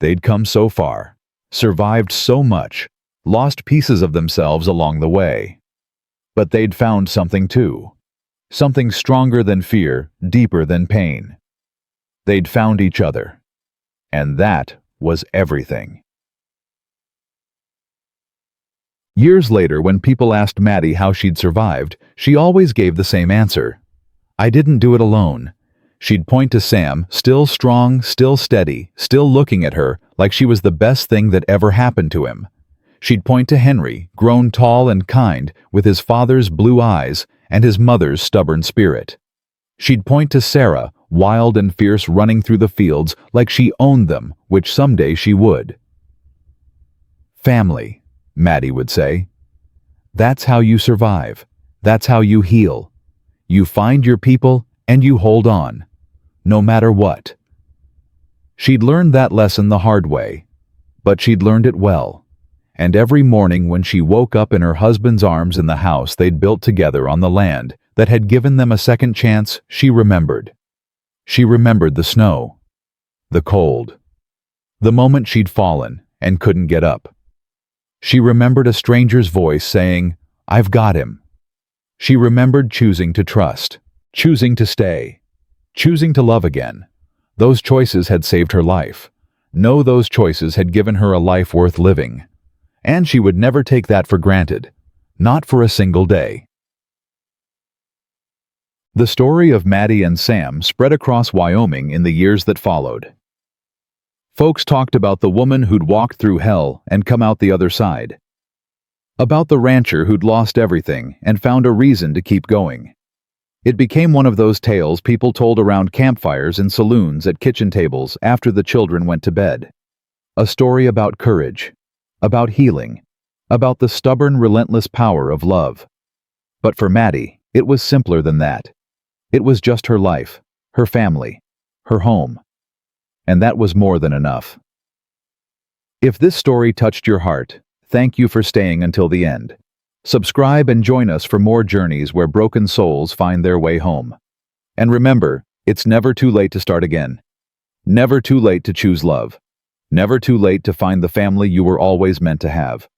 Speaker 1: They'd come so far, survived so much, lost pieces of themselves along the way. But they'd found something too. Something stronger than fear, deeper than pain. They'd found each other. And that was everything. Years later, when people asked Mattie how she'd survived, she always gave the same answer. "I didn't do it alone." She'd point to Sam, still strong, still steady, still looking at her like she was the best thing that ever happened to him. She'd point to Henry, grown tall and kind, with his father's blue eyes and his mother's stubborn spirit. She'd point to Sarah, wild and fierce, running through the fields like she owned them, which someday she would. "Family," Mattie would say. "That's how you survive. That's how you heal. You find your people and you hold on, no matter what." She'd learned that lesson the hard way, but she'd learned it well. And every morning when she woke up in her husband's arms in the house they'd built together on the land that had given them a second chance, she remembered. She remembered the snow, the cold, the moment she'd fallen and couldn't get up. She remembered a stranger's voice saying, "I've got him." She remembered choosing to trust, choosing to stay, choosing to love again. Those choices had saved her life. No, those choices had given her a life worth living. And she would never take that for granted, not for a single day. The story of Mattie and Sam spread across Wyoming in the years that followed. Folks talked about the woman who'd walked through hell and come out the other side. About the rancher who'd lost everything and found a reason to keep going. It became one of those tales people told around campfires in saloons at kitchen tables after the children went to bed. A story about courage, about healing, about the stubborn, relentless power of love. But for Mattie, it was simpler than that. It was just her life, her family, her home. And that was more than enough. If this story touched your heart, thank you for staying until the end. Subscribe and join us for more journeys where broken souls find their way home. And remember, it's never too late to start again. Never too late to choose love. Never too late to find the family you were always meant to have.